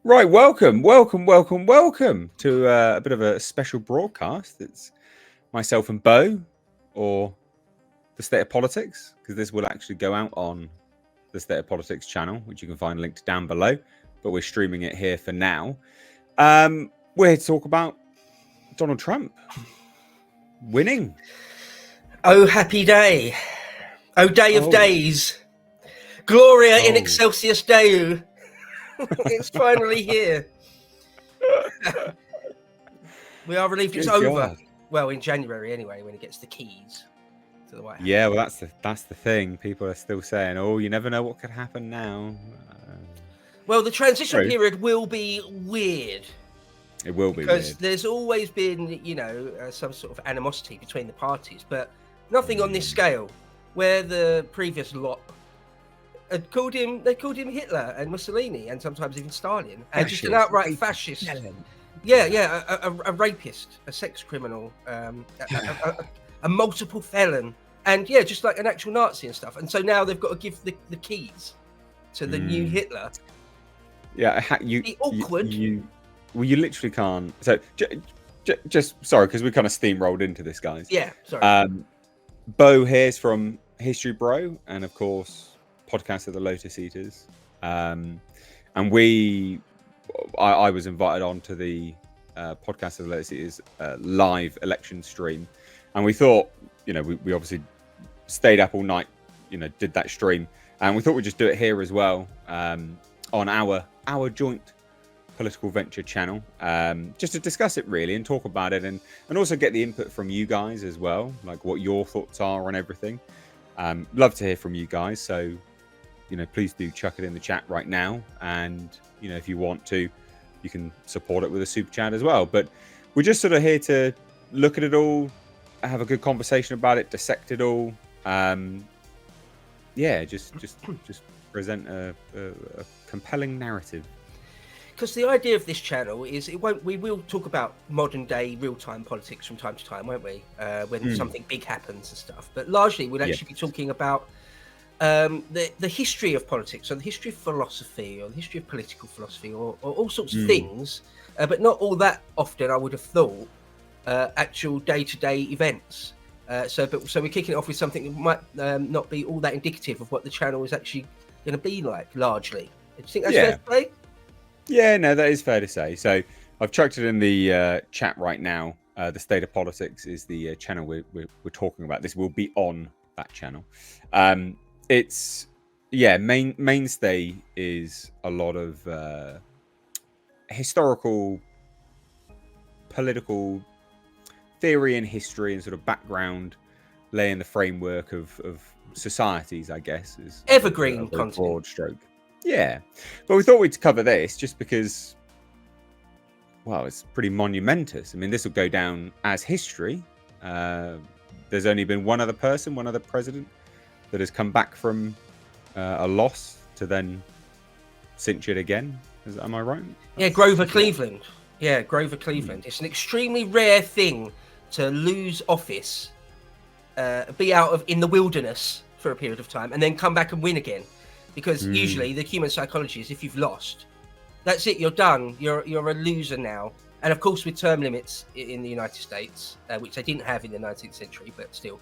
Right, welcome to a bit of a special broadcast. It's myself and Bo, or the State of Politics, because this will actually go out on the State of Politics channel, which you can find linked down below. But we're streaming it here for now. We're here to talk about Donald Trump winning. Oh, happy day! Oh, day of days! Gloria in excelsis Deo! It's finally here. We are relieved it's over. Well, in January anyway, when he gets the keys to the White House. Yeah, well, that's the thing. People are still saying, "Oh, you never know what could happen now." Well, the transition period will be weird. It will be because weird. There's always been, some sort of animosity between the parties, but nothing on this scale. Where the previous lot had called him Hitler and Mussolini, and sometimes even Stalin, and just an outright fascist. A rapist, a sex criminal, a multiple felon, and just like an actual Nazi and stuff. And so now they've got to give the keys to the new Hitler. Yeah, awkward. You literally can't. So just sorry, because we kind of steamrolled into this, guys. Yeah, sorry. Bo here's from History Bro, and of course, podcast of the Lotus Eaters. And I was invited on to the podcast of the Lotus Eaters live election stream, and we thought, we obviously stayed up all night, did that stream, and we thought we'd just do it here as well on our joint political venture channel, just to discuss it really and talk about it, and also get the input from you guys as well, like what your thoughts are on everything. Love to hear from you guys, so please do chuck it in the chat right now, and if you want to, you can support it with a super chat as well. But we're just sort of here to look at it all, have a good conversation about it, dissect it all. Just present a compelling narrative. Because the idea of this channel is we will talk about modern day real-time politics from time to time, won't we? When something big happens and stuff. But largely we'll actually be talking about the history of politics, or the history of philosophy, or the history of political philosophy, or all sorts of things. But not all that often, I would have thought, actual day-to-day events. So we're kicking it off with something that might not be all that indicative of what the channel is actually going to be like, largely. Do you think that's fair to say? Yeah, no, that is fair to say. So I've chucked it in the chat right now. The State of Politics is the channel we're talking about. This will be on that channel. It's mainstay is a lot of historical, political theory and history and sort of background, laying the framework of societies, I guess, is evergreen a content. Broad stroke. Yeah, but we thought we'd cover this just because, well, it's pretty monumentous. I mean, this will go down as history. There's only been one other president that has come back from a loss to then cinch it again. Am I right? Yeah, Grover Cleveland. Yeah, Grover Cleveland. It's an extremely rare thing to lose office, be out in the wilderness for a period of time, and then come back and win again. Because usually the human psychology is, if you've lost, that's it, you're done. You're a loser now. And of course, with term limits in the United States, which they didn't have in the 19th century, but still,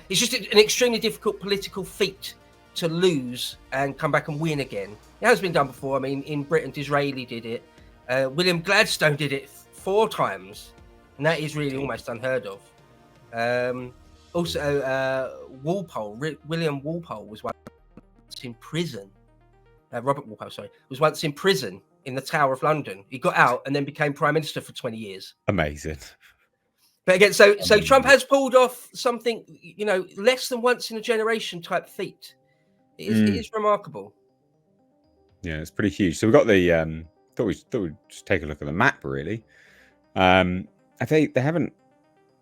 it's just an extremely difficult political feat to lose and come back and win again. It has been done before. I mean, in Britain, Disraeli did it. William Gladstone did it 4 times, and that is really almost unheard of. William Walpole was once in prison. Robert Walpole, was once in prison in the Tower of London. He got out and then became Prime Minister for 20 years. Amazing. But again, so Trump has pulled off something, less than once in a generation type feat. It is remarkable. Yeah, it's pretty huge. So we've got the thought we'd just take a look at the map, really. I think they haven't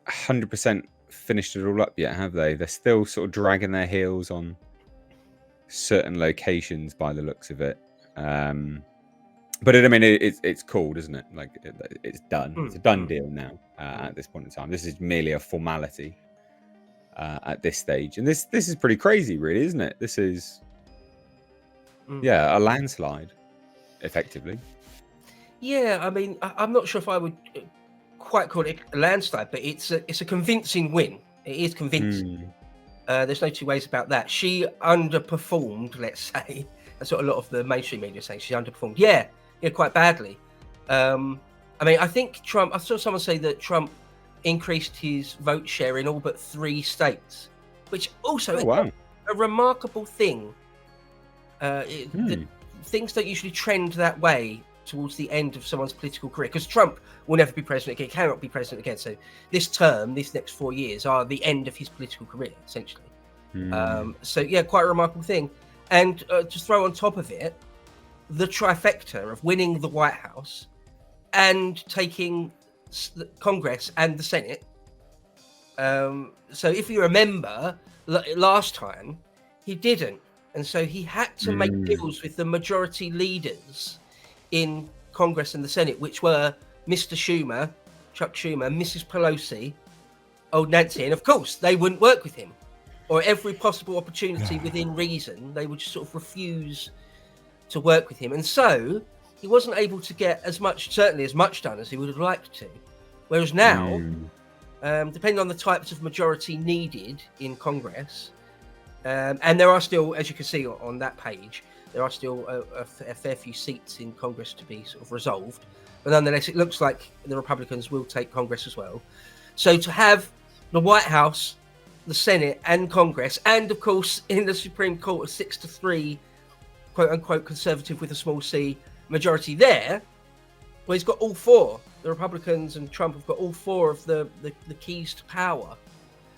100% finished it all up yet, have they? They're still sort of dragging their heels on certain locations by the looks of it. But it's cool, isn't it? Like it's done. It's a done deal now at this point in time. This is merely a formality at this stage, and this is pretty crazy, really, isn't it? This is a landslide. effectively. Yeah, I mean, I'm not sure if I would quite call it a landslide, but it's a convincing win. It is convincing. There's no two ways about that. She underperformed, let's say. That's what a lot of the mainstream media is saying. She underperformed. Yeah, quite badly. I mean, I think Trump. I saw someone say that Trump increased his vote share in all but 3 states, which also is a remarkable thing. Things don't usually trend that way towards the end of someone's political career, because Trump will never be president again, cannot be president again. So this term, this next 4 years, are the end of his political career, essentially. So yeah, quite a remarkable thing. And just throw on top of it the trifecta of winning the White House and taking the Congress and the Senate. So if you remember, last time he didn't, and so he had to make deals with the majority leaders in Congress and the Senate, which were Mr. Schumer, Chuck Schumer, Mrs. Pelosi, old Nancy, and of course they wouldn't work with him, or every possible opportunity within reason they would just sort of refuse to work with him, and so he wasn't able to get certainly as much done as he would have liked to. Whereas now, depending on the types of majority needed in Congress, and there are still, as you can see on that page, there are still a fair few seats in Congress to be sort of resolved. But nonetheless, it looks like the Republicans will take Congress as well. So to have the White House, the Senate, and Congress, and of course in the Supreme Court, a 6-3, quote unquote, conservative with a small c majority there, well, he's got all 4. The Republicans and Trump have got all 4 of the keys to power.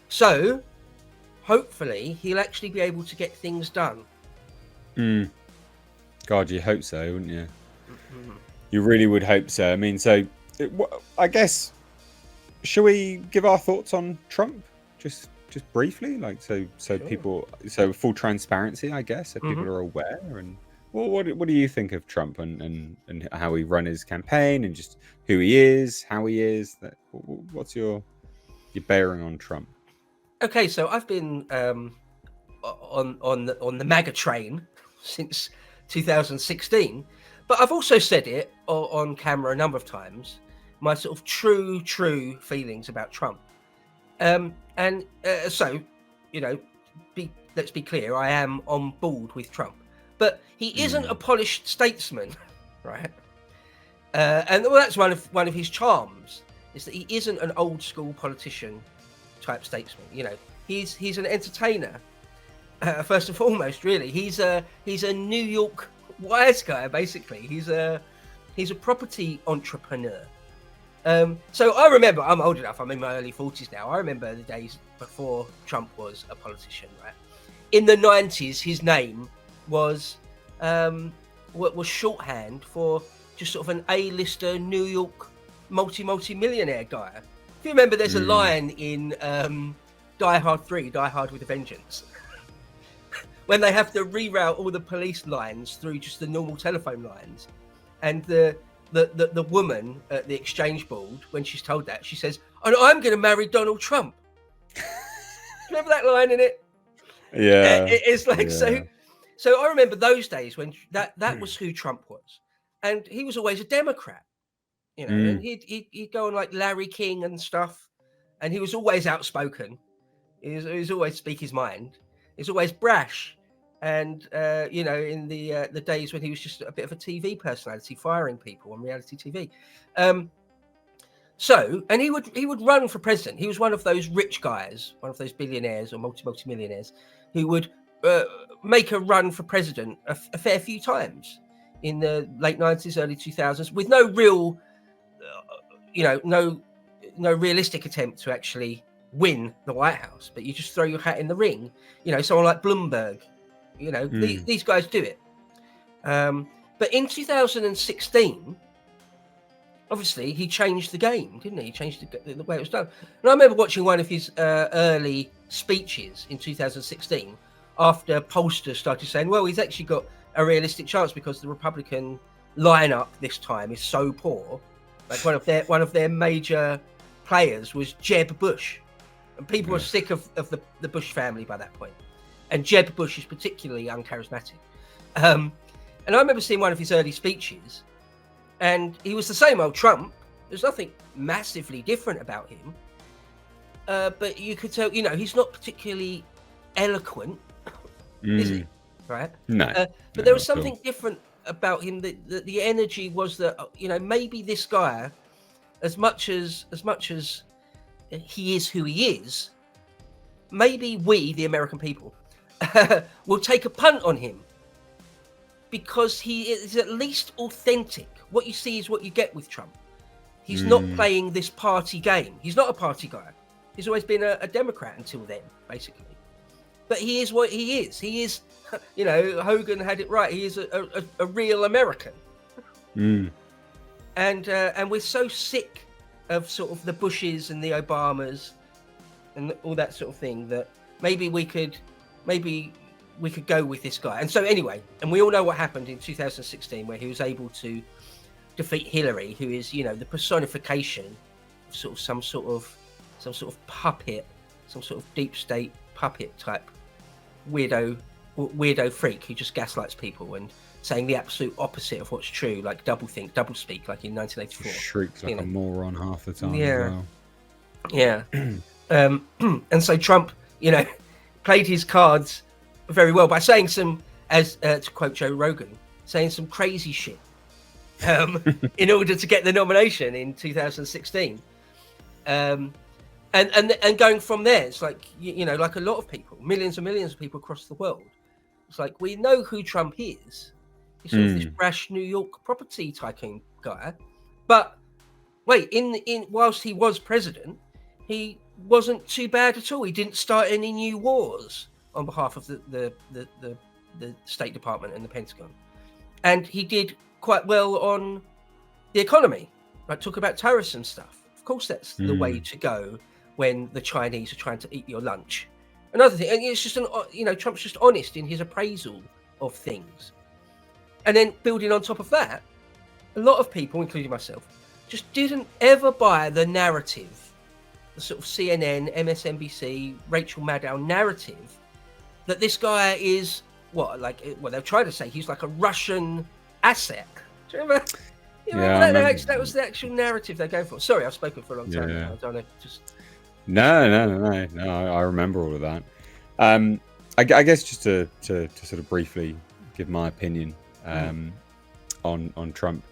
So hopefully he'll actually be able to get things done. God, you hope so, wouldn't you? You really would hope so. I mean, so I guess, shall we give our thoughts on Trump just briefly, like so sure. People, so full transparency, I guess, so people are aware. And well, what do you think of Trump and how he run his campaign and just who he is, how he is? What's your bearing on Trump? Okay, so I've been on the MAGA train since 2016, but I've also said it on camera a number of times, my sort of true feelings about Trump. So, you know, let's be clear, I am on board with Trump, but he isn't a polished statesman, right? And well, that's one of his charms, is that he isn't an old school politician type statesman. You know, he's an entertainer. First and foremost, really, he's a New York wise guy. Basically, he's a property entrepreneur. So I remember, I'm old enough. I'm in my early 40s now. I remember the days before Trump was a politician. Right, in the 90s, his name was shorthand for just sort of an A-lister New York multi-millionaire guy. If you remember, there's a line in Die Hard 3, Die Hard with a Vengeance, when they have to reroute all the police lines through just the normal telephone lines, and the woman at the exchange board, when she's told that, she says, "And I'm going to marry Donald Trump." Remember that line in it? Yeah, it's like So I remember those days when that was who Trump was, and he was always a Democrat, you know. And he'd go on like Larry King and stuff, and he was always outspoken. He was always speak his mind. He's always brash, and you know, in the days when he was just a bit of a TV personality, firing people on reality TV. So, and he would run for president. He was one of those rich guys, one of those billionaires or multi-millionaires who would make a run for president a fair few times in the late 90s, early 2000s, with no real, no realistic attempt to actually win the White House. But you just throw your hat in the ring. You know, someone like Bloomberg. You know, these guys do it. But in 2016, obviously, he changed the game, didn't he? He changed the way it was done. And I remember watching one of his early speeches in 2016 after pollsters started saying, well, he's actually got a realistic chance because the Republican lineup this time is so poor. Like one of their major players was Jeb Bush. And people were sick of the Bush family by that point. And Jeb Bush is particularly uncharismatic. And I remember seeing one of his early speeches, and he was the same old Trump. There's nothing massively different about him. But you could tell, he's not particularly eloquent, is he? Right? No. But there was something different about him. That the energy was that, maybe this guy, as much as he is who he is, maybe we, the American people, will take a punt on him because he is at least authentic. What you see is what you get with Trump. He's not playing this party game. He's not a party guy. He's always been a Democrat until then, basically. But he is what he is. He is, Hogan had it right. He is a real American. And we're so sick of sort of the Bushes and the Obamas and all that sort of thing that maybe we could go with this guy. And so anyway, and we all know what happened in 2016, where he was able to defeat Hillary, who is, the personification of some sort of puppet, some sort of deep state puppet type weirdo freak who just gaslights people and saying the absolute opposite of what's true, like double speak, like in 1984. Shrieks like a moron half the time. Yeah. As well. Yeah. And so Trump, played his cards very well by saying some, as to quote Joe Rogan, saying some crazy shit in order to get the nomination in 2016. And going from there, it's like, like a lot of people, millions and millions of people across the world, it's like, we know who Trump is. He's sort of this brash New York property tycoon guy. But wait, in whilst he was president, he wasn't too bad at all. He didn't start any new wars on behalf of the State Department and the Pentagon. And he did quite well on the economy. Like, talk about tariffs and stuff. Of course, that's the way to go when the Chinese are trying to eat your lunch. Another thing, and it's just Trump's just honest in his appraisal of things. And then building on top of that, a lot of people, including myself, just didn't ever buy the narrative, the sort of CNN, MSNBC, Rachel Maddow narrative that this guy is they're trying to say he's like a Russian asset. Do you remember? That was the actual narrative they're going for. Sorry, I've spoken for a long time now. I don't know. No. I remember all of that. I guess just to sort of briefly give my opinion on Trump,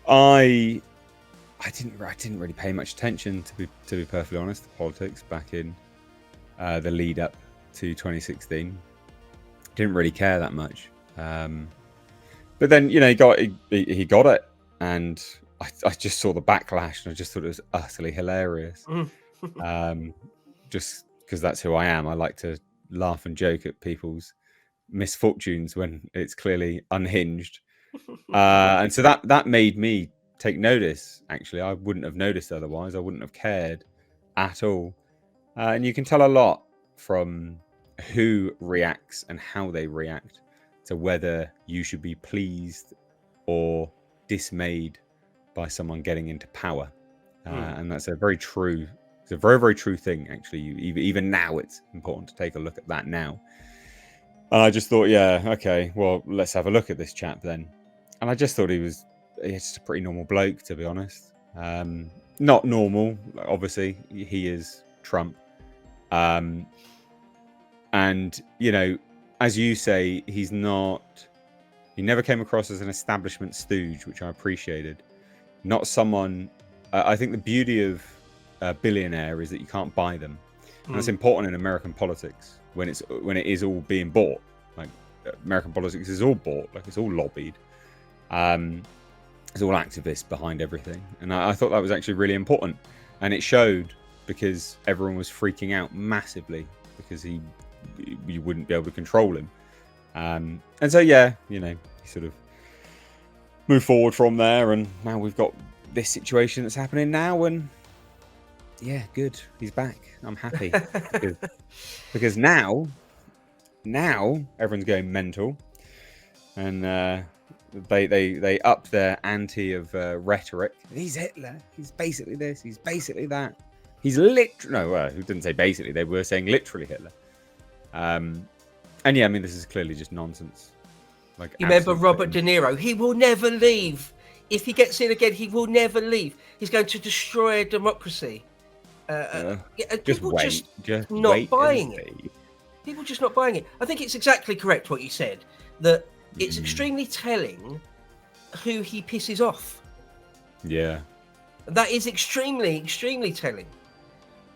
I didn't really pay much attention, to be perfectly honest, to politics back in the lead up to 2016. Didn't really care that much. But then he got it, and I just saw the backlash, and I just thought it was utterly hilarious. Just because that's who I am. I like to laugh and joke at people's misfortunes when it's clearly unhinged. And so that made me take notice. Actually, I wouldn't have noticed otherwise. I wouldn't have cared at all. And you can tell a lot from who reacts and how they react to whether you should be pleased or dismayed by someone getting into power. And that's a very true thing, actually. Even now, it's important to take a look at that now. And I just thought, okay, well, let's have a look at this chap then. And I just thought he's just a pretty normal bloke, to be honest. Not normal, obviously. He is Trump. And, as you say, he never came across as an establishment stooge, which I appreciated. Not someone, I think the beauty of a billionaire is that you can't buy them. And that's important in American politics when it is all being bought. Like, American politics is all bought, like it's all lobbied. There's all activists behind everything. And I thought that was actually really important. And it showed, because everyone was freaking out massively because you wouldn't be able to control him. And so, he sort of moved forward from there. And now we've got this situation that's happening now. And good. He's back. I'm happy. because now everyone's going mental. And they upped their ante of rhetoric. He's Hitler. He's basically this. He's basically that. He's literally... who didn't say basically? They were saying literally Hitler. And this is clearly just nonsense. Like, You remember absolute Robert villain. De Niro? He will never leave. If he gets in again, he will never leave. He's going to destroy democracy. Just People wait. Just not wait and buying it. see. People just not buying it. I think it's exactly correct what you said, that it's Mm. extremely telling who he pisses off. Yeah. That is extremely, extremely telling.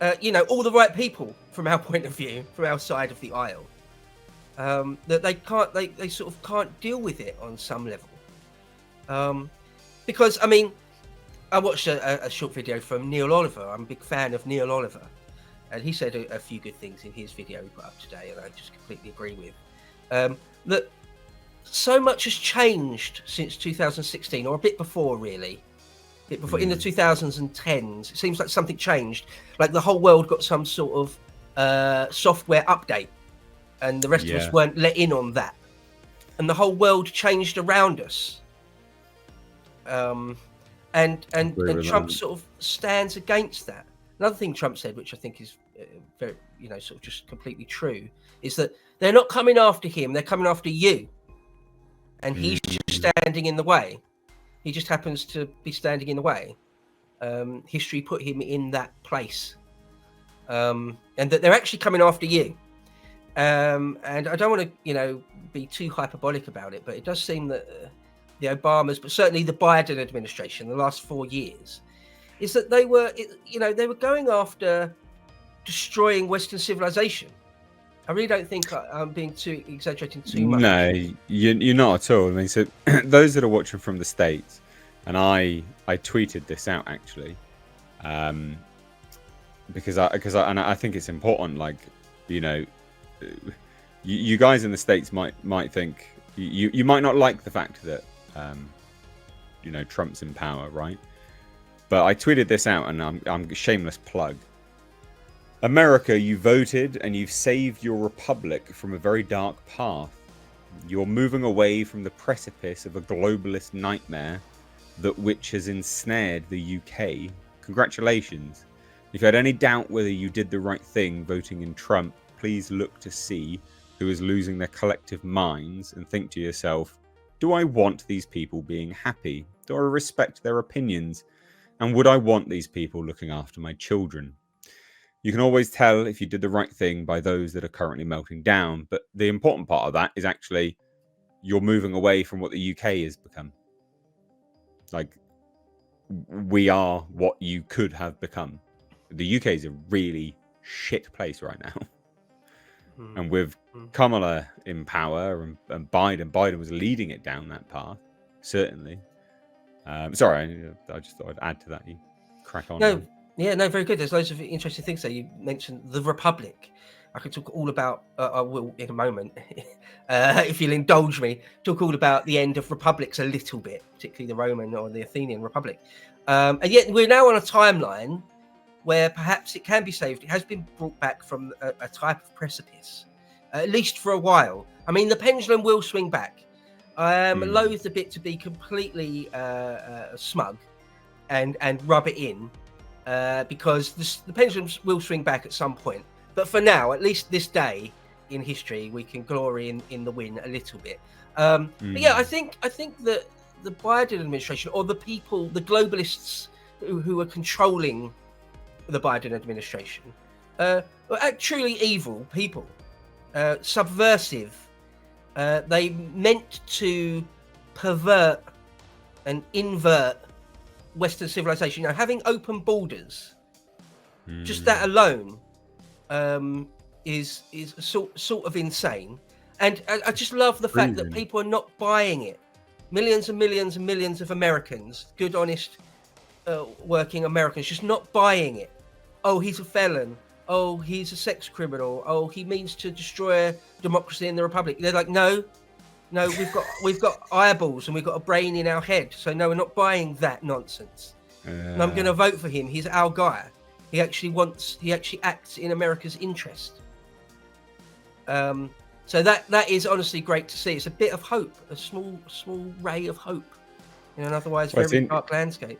All the right people from our point of view, from our side of the aisle, that they sort of can't deal with it on some level. Because, I mean, I watched a short video from Neil Oliver. I'm a big fan of Neil Oliver. And he said a few good things in his video he put up today, and I just completely agree with. That so much has changed since 2016, or a bit before, really. A bit before, in the 2010s. It seems like something changed. Like the whole world got some sort of software update, and the rest of us weren't let in on that. And the whole world changed around us. And Trump sort of stands against that. Another thing Trump said, which I think is very, sort of just completely true, is that they're not coming after him; they're coming after you, and he's just standing in the way. He just happens to be standing in the way. History put him in that place, and that they're actually coming after you. And I don't want to, be too hyperbolic about it, but it does seem that the Obamas, but certainly the Biden administration, the last 4 years, is that they were going after destroying Western civilization. I really don't think I'm being exaggerating too much. No, you're not at all. I mean, so those that are watching from the States, and I tweeted this out actually, because I think it's important. Like, you guys in the States might think you might not like the fact that Trump's in power, right? But I tweeted this out, and I'm a shameless plug. America, you voted and you've saved your republic from a very dark path. You're moving away from the precipice of a globalist nightmare which has ensnared the UK. Congratulations. If you had any doubt whether you did the right thing voting in Trump, please look to see who is losing their collective minds and think to yourself, do I want these people being happy? Do I respect their opinions? And would I want these people looking after my children? You can always tell if you did the right thing by those that are currently melting down. But the important part of that is actually you're moving away from what the UK has become. Like, we are what you could have become. The UK is a really shit place right now. And with Kamala in power and Biden was leading it down that path, certainly. Sorry, I just thought I'd add to that. You crack on. No, yeah, no, very good. There's loads of interesting things there. You mentioned the Republic. I could talk all about, I will in a moment, if you'll indulge me, talk all about the end of republics a little bit, particularly the Roman or the Athenian Republic. And yet we're now on a timeline where perhaps it can be saved. It has been brought back from a type of precipice, at least for a while. I mean, the pendulum will swing back. I am loath a bit to be completely smug and rub it in, because the pendulum will swing back at some point. But for now, at least this day in history, we can glory in the win a little bit. But yeah, I think that the Biden administration, or the people, the globalists who are controlling the Biden administration, are truly evil people, subversive. They meant to pervert and invert Western civilization. Having open borders, just that alone, is sort of insane. And I just love the fact that people are not buying it. Millions and millions and millions of Americans, good, honest, working Americans, just not buying it. Oh, he's a felon. Oh, he's a sex criminal. Oh, he means to destroy democracy in the republic. They're like, no, we've got eyeballs and we've got a brain in our head. So no, we're not buying that nonsense. And I'm going to vote for him. He's our guy. He actually acts in America's interest. So that is honestly great to see. It's a bit of hope, a small ray of hope in an otherwise very dark landscape.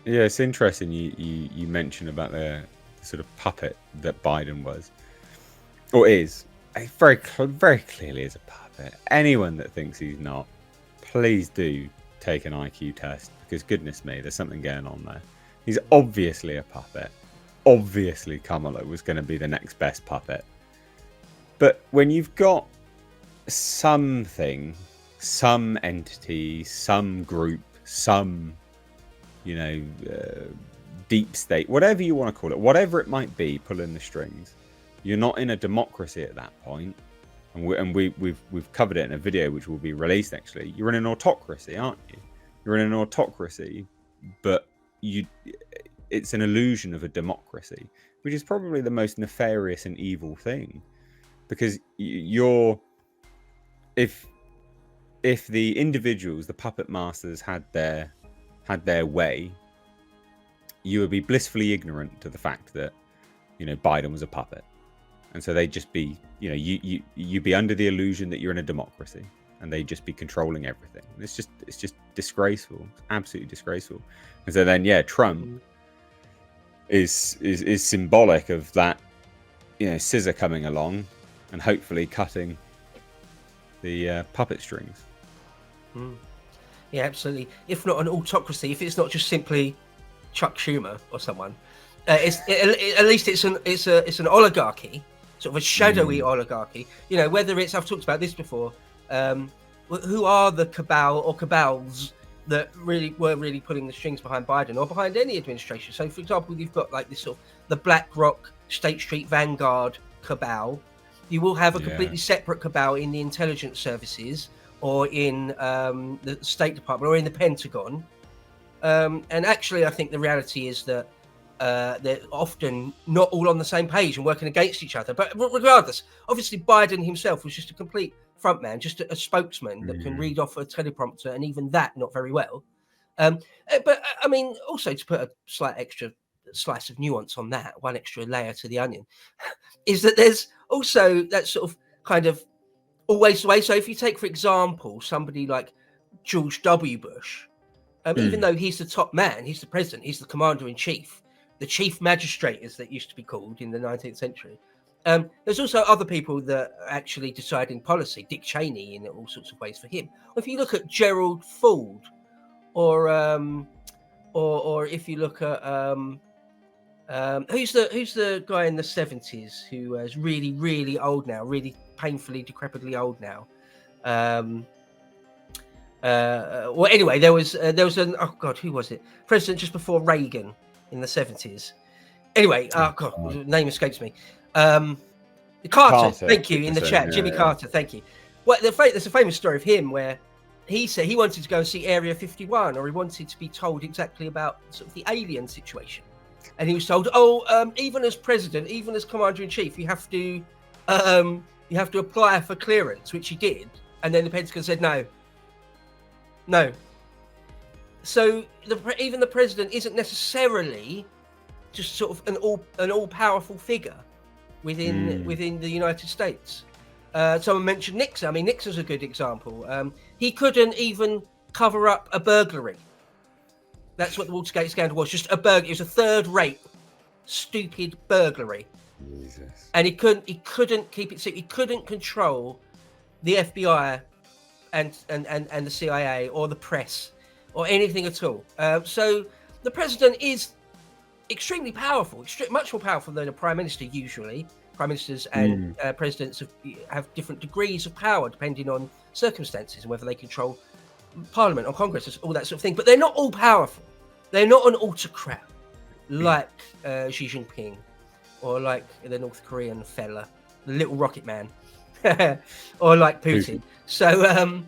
Yeah, it's interesting you mentioned about the sort of puppet that Biden was, or is. Very clearly is a puppet. puppet. Anyone that thinks he's not, please do take an IQ test, because goodness me, there's something going on there. He's obviously a puppet. Obviously Kamala was going to be the next best puppet. But when you've got something, some entity, some group, some, deep state, whatever you want to call it, whatever it might be, pulling the strings, you're not in a democracy at that point. And we've covered it in a video which will be released. Actually, you're in an autocracy, aren't you? You're in an autocracy, but it's an illusion of a democracy, which is probably the most nefarious and evil thing, because if the individuals, the puppet masters, had their way, you would be blissfully ignorant to the fact that Biden was a puppet. And so they'd just be, you'd be under the illusion that you're in a democracy, and they'd just be controlling everything. It's just disgraceful. It's absolutely disgraceful. And so then, Trump is symbolic of that, scissor coming along and hopefully cutting the puppet strings. Yeah, absolutely. If not an autocracy, if it's not just simply Chuck Schumer or someone, at least it's an oligarchy. Sort of a shadowy oligarchy, whether it's, I've talked about this before, who are the cabal or cabals that were really pulling the strings behind Biden or behind any administration. So, for example, you've got like this sort of the BlackRock, State Street, Vanguard cabal. You will have a completely separate cabal in the intelligence services or in the State Department or in the Pentagon. And actually, I think the reality is that they're often not all on the same page and working against each other. But regardless, obviously Biden himself was just a complete frontman, just a spokesman that can read off a teleprompter, and even that not very well. But I mean, also to put a slight extra slice of nuance on that, one extra layer to the onion, is that there's also that sort of kind of always the way. So if you take, for example, somebody like George W. Bush, even though he's the top man, he's the president, he's the commander in chief, the chief magistrate, as that used to be called in the 19th century. There's also other people that are actually deciding policy, Dick Cheney in all sorts of ways for him. Or if you look at Gerald Ford, or if you look at who's the guy in the 70s who is really, really old now, really painfully, decrepitly old now. Well, anyway, there was an, oh God, who was it? President just before Reagan in the 70s. Anyway, oh God, name escapes me. Carter, thank you, in the chat. Jimmy Carter, thank you. Well, there's a famous story of him where he said he wanted to go and see Area 51, or he wanted to be told exactly about sort of the alien situation. And he was told, even as president, even as commander in chief, you have to apply for clearance, which he did. And then the Pentagon said no. So even the president isn't necessarily just sort of an all-powerful figure within the United States. Someone mentioned Nixon. I mean, Nixon's a good example. He couldn't even cover up a burglary. That's what the Watergate scandal was. Just a burglary. It was a third-rate, stupid burglary. Jesus. And he couldn't keep it secret. He couldn't control the FBI and the CIA or the press or anything at all. So the president is extremely powerful, much more powerful than a prime minister usually. Prime ministers and presidents have different degrees of power depending on circumstances and whether they control Parliament or Congress, all that sort of thing. But they're not all powerful. They're not an autocrat like Xi Jinping or like the North Korean fella, the little rocket man, or like Putin. So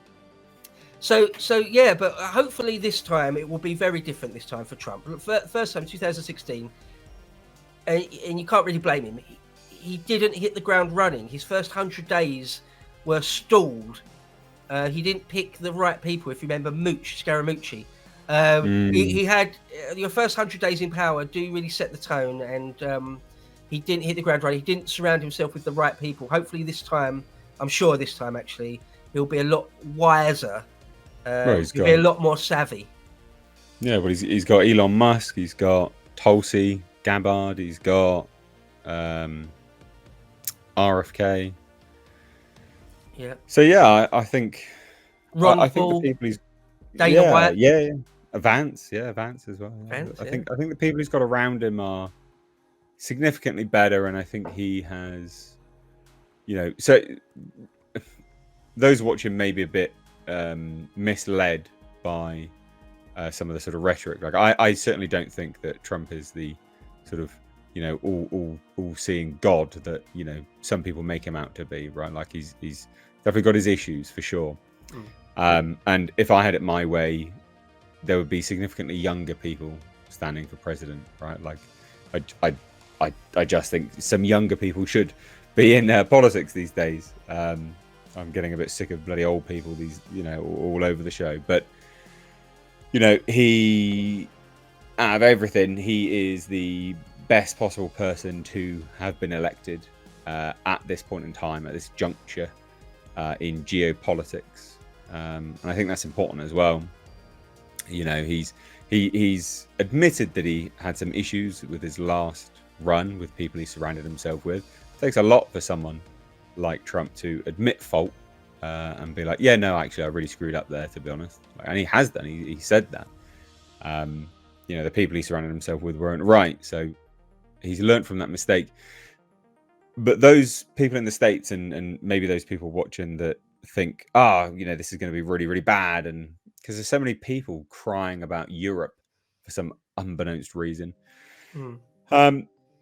yeah, but hopefully this time it will be very different this time for Trump. First time, 2016, and you can't really blame him. He didn't hit the ground running. His first 100 days were stalled. He didn't pick the right people. If you remember Scaramucci, he had your first 100 days in power do really set the tone, and he didn't hit the ground running. He didn't surround himself with the right people. Hopefully this time, I'm sure this time actually, he'll be a lot wiser. He'll be a lot more savvy. Yeah, well, he's got Elon Musk, he's got Tulsi Gabbard, he's got RFK. Yeah. So yeah, I think Ron I think the Paul, people he's Dana White, yeah. Vance as well. Yeah. Vance. I Yeah. think the people he's got around him are significantly better, and I think he has, so those watching may be a bit misled by some of the sort of rhetoric. Like I certainly don't think that Trump is the sort of all seeing God that some people make him out to be, right? Like he's definitely got his issues for sure. And if I had it my way, there would be significantly younger people standing for president, right? Like I just think some younger people should be in politics these days. I'm getting a bit sick of bloody old people, these all over the show. But he, out of everything, he is the best possible person to have been elected at this point in time, at this juncture in geopolitics, and I think that's important as well. He's admitted that he had some issues with his last run with people he surrounded himself with. It takes a lot for someone like Trump to admit fault and be like, yeah, no, actually, I really screwed up there, to be honest. And he has done. He said that. The people he surrounded himself with weren't right. So he's learned from that mistake. But those people in the States and maybe those people watching that think, this is going to be really, really bad. And because there's so many people crying about Europe for some unbeknownst reason.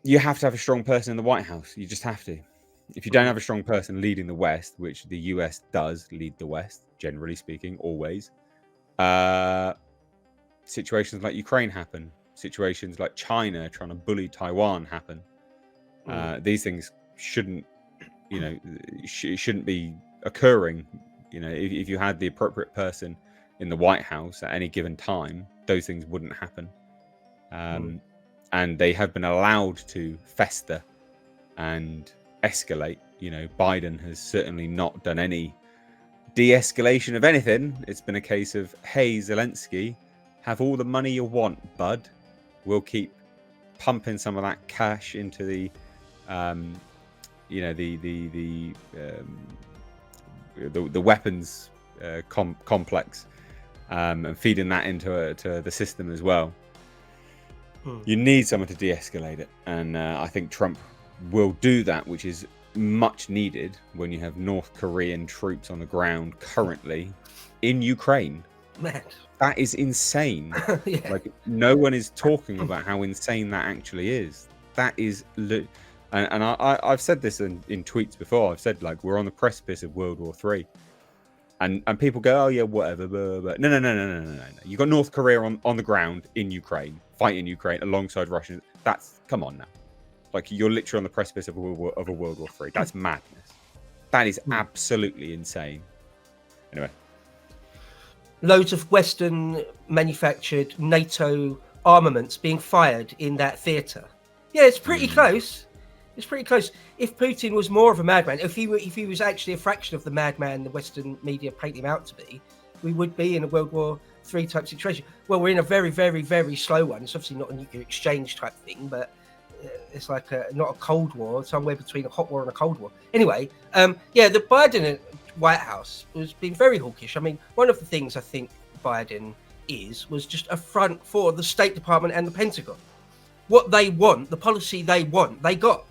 You have to have a strong person in the White House. You just have to. If you don't have a strong person leading the West, which the US does lead the West, generally speaking, always, situations like Ukraine happen. Situations like China trying to bully Taiwan happen. These things shouldn't, shouldn't be occurring. If you had the appropriate person in the White House at any given time, those things wouldn't happen. And they have been allowed to fester and escalate. Biden has certainly not done any de-escalation of anything. It's been a case of, hey, Zelensky, have all the money you want, bud. We'll keep pumping some of that cash into the the weapons complex and feeding that into to the system as well. You need someone to de-escalate it, and I think Trump will do that, which is much needed when you have North Korean troops on the ground currently in Ukraine. Man, that is insane. Yeah. Like, no one is talking about how insane that actually is. That is, and I've said this in tweets before. I've said, like, we're on the precipice of World War III, and people go, oh yeah, whatever. But no. You got North Korea on the ground in Ukraine, fighting Ukraine alongside Russians. Come on now. Like, you're literally on the precipice of a World War III. That's madness. That is absolutely insane. Anyway. Loads of Western manufactured NATO armaments being fired in that theatre. Yeah, it's pretty close. It's pretty close. If Putin was more of a madman, if he was actually a fraction of the madman the Western media paint him out to be, we would be in a World War III type situation. Well, we're in a very, very, very slow one. It's obviously not a nuclear exchange type thing, but it's like not a Cold War, somewhere between a hot war and a Cold War. Anyway, the Biden White House was being very hawkish. I mean, one of the things I think Biden was just a front for the State Department and the Pentagon. What they want, the policy they want, they got.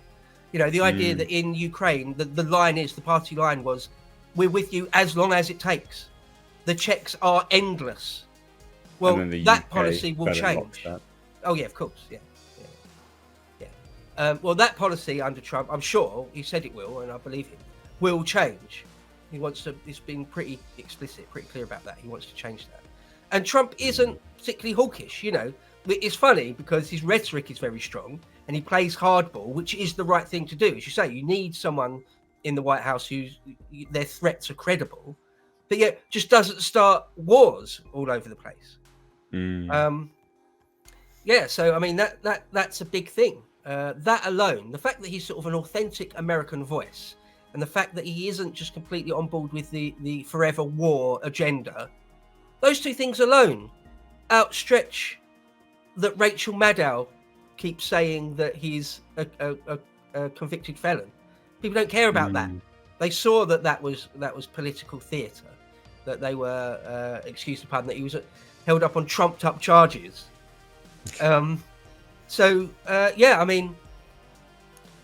The idea that in Ukraine, the line is, the party line was, we're with you as long as it takes. The checks are endless. Well, that policy will change. Oh, yeah, of course, yeah. Well, that policy under Trump, I'm sure, he said it will, and I believe him, will change. He wants to, it's been pretty explicit, pretty clear about that. He wants to change that. And Trump isn't particularly hawkish, It's funny because his rhetoric is very strong and he plays hardball, which is the right thing to do. As you say, you need someone in the White House their threats are credible, but yet just doesn't start wars all over the place. So I mean that's a big thing. That alone, the fact that he's sort of an authentic American voice, and the fact that he isn't just completely on board with the forever war agenda, those two things alone outstretch that Rachel Maddow keeps saying that he's a convicted felon. People don't care about that. They saw that was political theatre, that they were, excuse the pardon, that he was held up on trumped up charges. Yeah, I mean,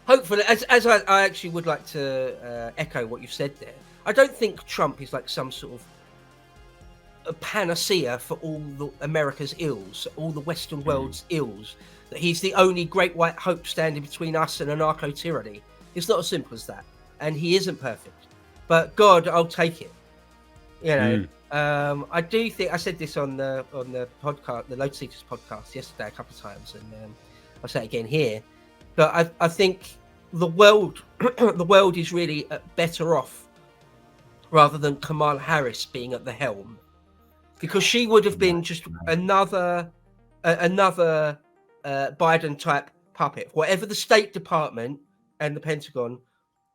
hopefully, as I actually would like to echo what you've said there. I don't think Trump is like some sort of a panacea for all the America's ills, all the Western world's ills. That he's the only great white hope standing between us and anarcho tyranny. It's not as simple as that, and he isn't perfect. But God, I'll take it. You know, I do think I said this on the podcast, the Load Seekers podcast yesterday a couple of times, and I'll say it again here. But I think the world is really better off rather than Kamala Harris being at the helm, because she would have been just another Biden type puppet. Whatever the State Department and the Pentagon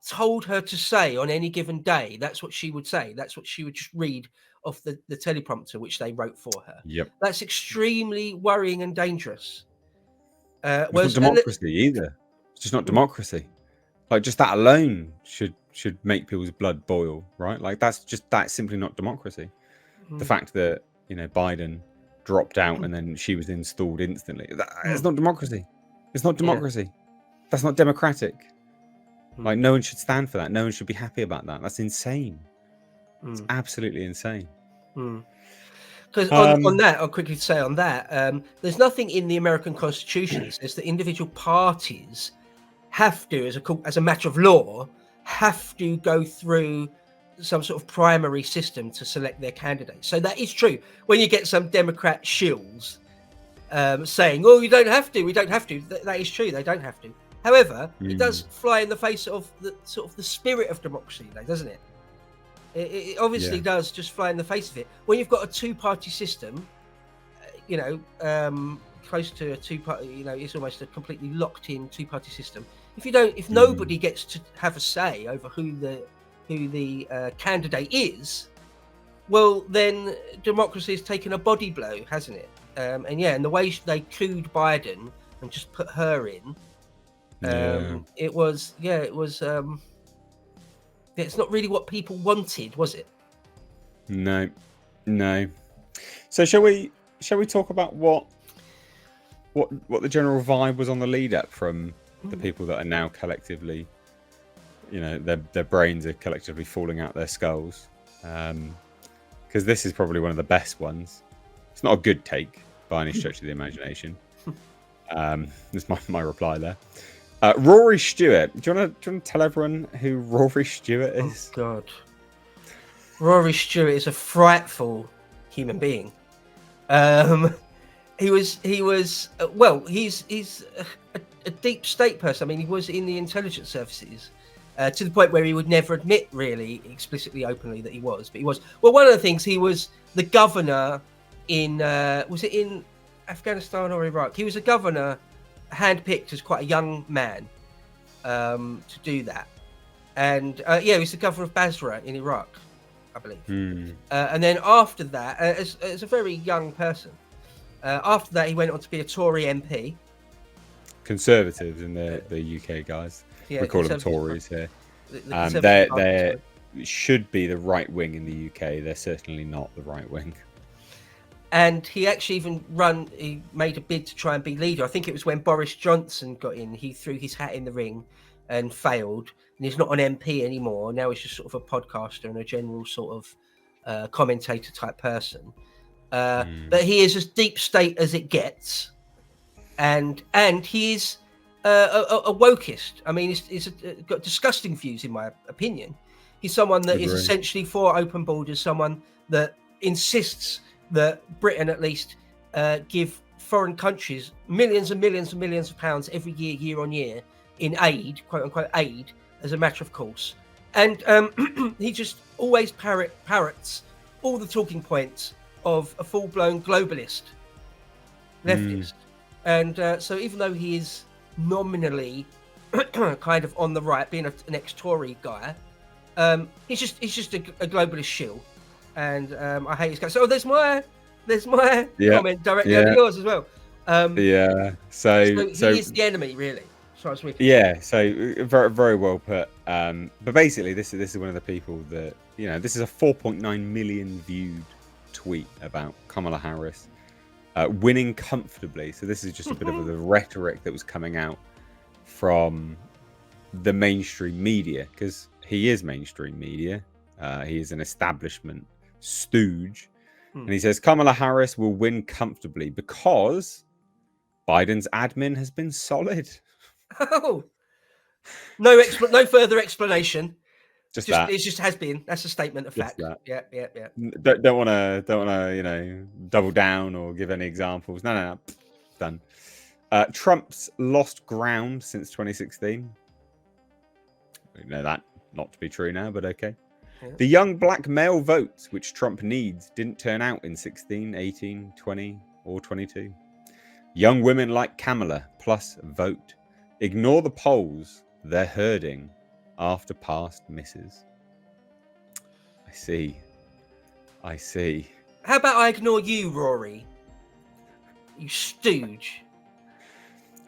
told her to say on any given day, that's what she would say. That's what she would just read off the teleprompter which they wrote for her. Yep. That's extremely worrying and dangerous. It's not democracy either. It's just not democracy. Like, just that alone should make people's blood boil, right? Like, that's simply not democracy. The fact that, you know, Biden dropped out and then she was installed instantly, it's not democracy. It's not democracy. That's not democratic. Like, no one should stand for that. No one should be happy about that. That's insane. It's absolutely insane. Because on that, I'll quickly say on that, there's nothing in the American Constitution that says that individual parties have to, as a matter of law, have to go through some sort of primary system to select their candidates. So that is true. When you get some Democrat shills saying, "Oh, you don't have to," we don't have to. That is true. They don't have to. However, it does fly in the face of the sort of the spirit of democracy, though, doesn't it? It obviously does just fly in the face of it. When you've got a two-party system, you know, close to a two-party, you know, it's almost a completely locked-in two-party system. If nobody gets to have a say over who the candidate is, well, then democracy has taken a body blow, hasn't it? And the way they cooed Biden and just put her in, it was it's not really what people wanted, was it? No. So shall we talk about what the general vibe was on the lead up from the people that are now collectively, you know, their brains are collectively falling out their skulls, because this is probably one of the best ones. It's not a good take by any stretch of the imagination. That's my reply there. Rory Stewart. Do you want to tell everyone who Rory Stewart is? Oh God, Rory Stewart is a frightful human being. He's a deep state person. I mean, he was in the intelligence services to the point where he would never admit really explicitly, openly that he was. But he was. Well, one of the things, he was the governor in, was it in Afghanistan or Iraq? He was a governor handpicked as quite a young man to do that. And he was the governor of Basra in Iraq, I believe. And then after that, as a very young person, after that, he went on to be a Tory MP. Conservatives in the UK, guys. We call them Tories here. They should be the right wing in the UK. They're certainly not the right wing. And he actually he made a bid to try and be leader. I think it was when Boris Johnson got in. He threw his hat in the ring and failed. And he's not an MP anymore. Now he's just sort of a podcaster and a general sort of commentator type person. But he is as deep state as it gets. And he is a wokeist. I mean, he's got disgusting views, in my opinion. He's someone that is essentially for open borders, someone that insists that Britain at least give foreign countries millions and millions and millions of pounds every year on year in aid, quote unquote aid, as a matter of course. And he just always parrots all the talking points of a full-blown globalist leftist. And so even though he is nominally kind of on the right, being an ex-Tory guy, he's just a globalist shill. And I hate his guy. So there's my comment directly on yours as well. So he is the enemy, really. far as we can. Yeah, so very very well put. But basically, this is one of the people that this is a 4.9 million viewed tweet about Kamala Harris winning comfortably. So this is just a bit of the rhetoric that was coming out from the mainstream media, because he is mainstream media. He is an establishment stooge, and he says Kamala Harris will win comfortably because Biden's admin has been solid. Oh, no further explanation. Just that. It just has been. That's a statement of fact. Yeah. Don't want to double down or give any examples. No. Done. Trump's lost ground since 2016. We know that not to be true now, but okay. Yeah. The young black male votes which Trump needs didn't turn out in 16, 18, 20, or 22. Young women like Kamala plus vote. Ignore the polls. They're herding after past misses. I see. How about I ignore you, Rory? You stooge.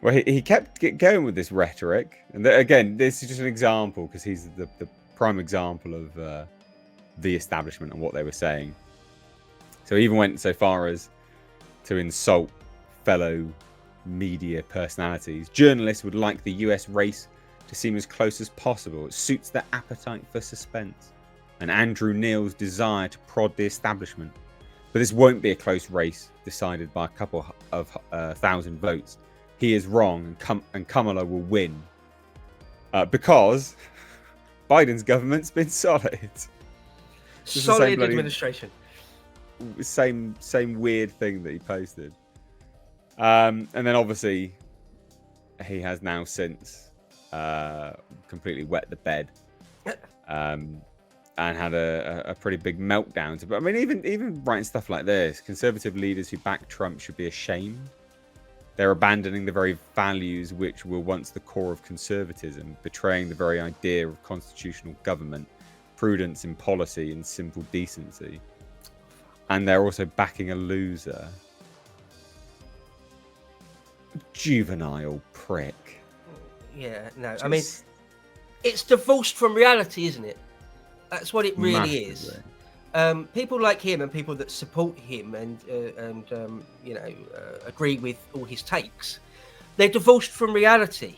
Well, he kept going with this rhetoric. And again, this is just an example, because he's the prime example of the establishment and what they were saying. So he even went so far as to insult fellow media personalities. Journalists would like the US race to seem as close as possible. It suits their appetite for suspense and Andrew Neil's desire to prod the establishment. But this won't be a close race decided by a couple of thousand votes. He is wrong, and Kamala will win because Biden's government's been solid. Solid administration. Same weird thing that he posted. And then obviously he has now since completely wet the bed and had a pretty big meltdown. But I mean, even writing stuff like this, conservative leaders who back Trump should be ashamed. They're abandoning the very values which were once the core of conservatism, betraying the very idea of constitutional government, prudence in policy, and simple decency. And they're also backing a loser. Juvenile prick. Yeah, no. I mean, it's divorced from reality, isn't it? That's what it really is. People like him and people that support him and agree with all his takes, they're divorced from reality.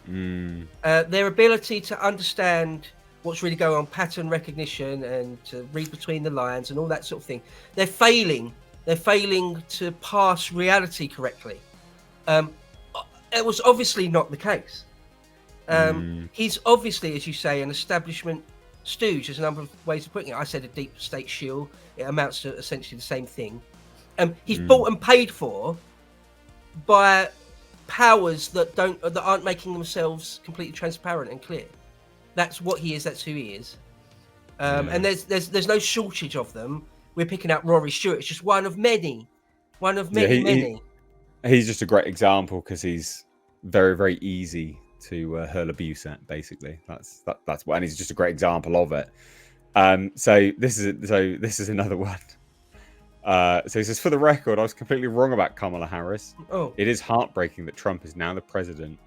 Their ability to understand what's really going on, pattern recognition, and to read between the lines and all that sort of thing, they're failing to pass reality correctly. It was obviously not the case. He's obviously, as you say, an establishment stooge. There's a number of ways of putting it. I said a deep state shield. It amounts to essentially the same thing. He's bought and paid for by powers that aren't making themselves completely transparent and clear. That's what he is. That's who he is. And there's no shortage of them. We're picking out Rory Stewart. It's just one of many. Many. He's just a great example because he's very, very easy to hurl abuse at. Basically, that's what, and he's just a great example of it. So this is another one. So he says, for the record, I was completely wrong about Kamala Harris. It is heartbreaking that Trump is now the president.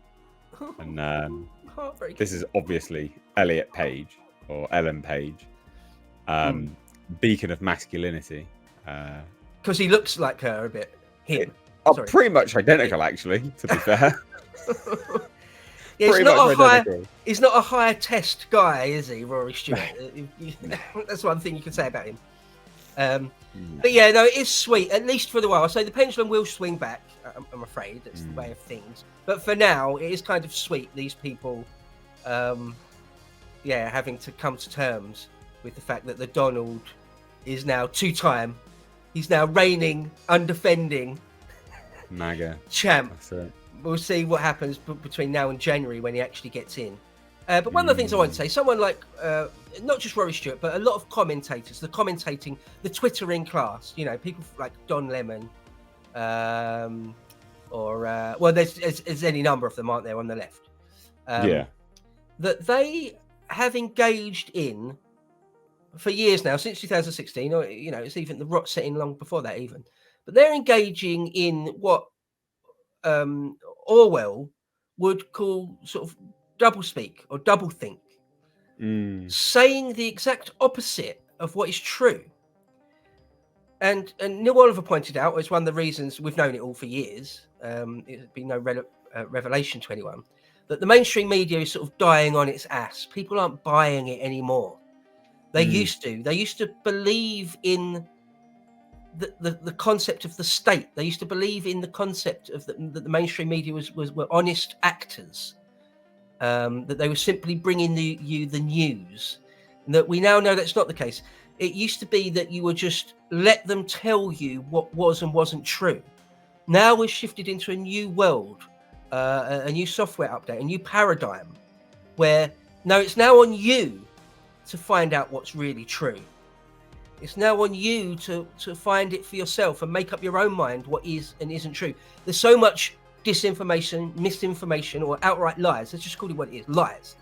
And this is obviously Elliot Page or Ellen Page, beacon of masculinity. Because he looks like her a bit. Pretty much identical, actually. To be fair. Yeah, he's not a high test guy, is he, Rory Stewart? That's one thing you can say about him. But yeah, no, it is sweet, at least for the while. So the pendulum will swing back, I'm afraid. That's the way of things. But for now, it is kind of sweet, these people having to come to terms with the fact that the Donald is now two-time. He's now reigning, undefending MAGA champ. That's it. We'll see what happens between now and January when he actually gets in. But one of the things I want to say, someone like, not just Rory Stewart, but a lot of commentators, the Twittering class, people like Don Lemon, there's any number of them, aren't there, on the left? That they have engaged in, for years now, since 2016, or, it's even the rot setting long before that even, but they're engaging in what Orwell would call sort of doublespeak or doublethink, saying the exact opposite of what is true. And Neil Oliver pointed out, it's one of the reasons we've known it all for years, it'd be no revelation to anyone, that the mainstream media is sort of dying on its ass. People aren't buying it anymore. They used to believe in the concept of the state. They used to believe in the concept of that the mainstream media were honest actors, that they were simply bringing you the news. And that we now know that's not the case. It used to be that you would just let them tell you what was and wasn't true. Now we've shifted into a new world, a new software update, a new paradigm, where no, it's now on you to find out what's really true. It's now on you to find it for yourself and make up your own mind what is and isn't true. There's so much disinformation, misinformation, or outright lies. Let's just call it what it is, lies.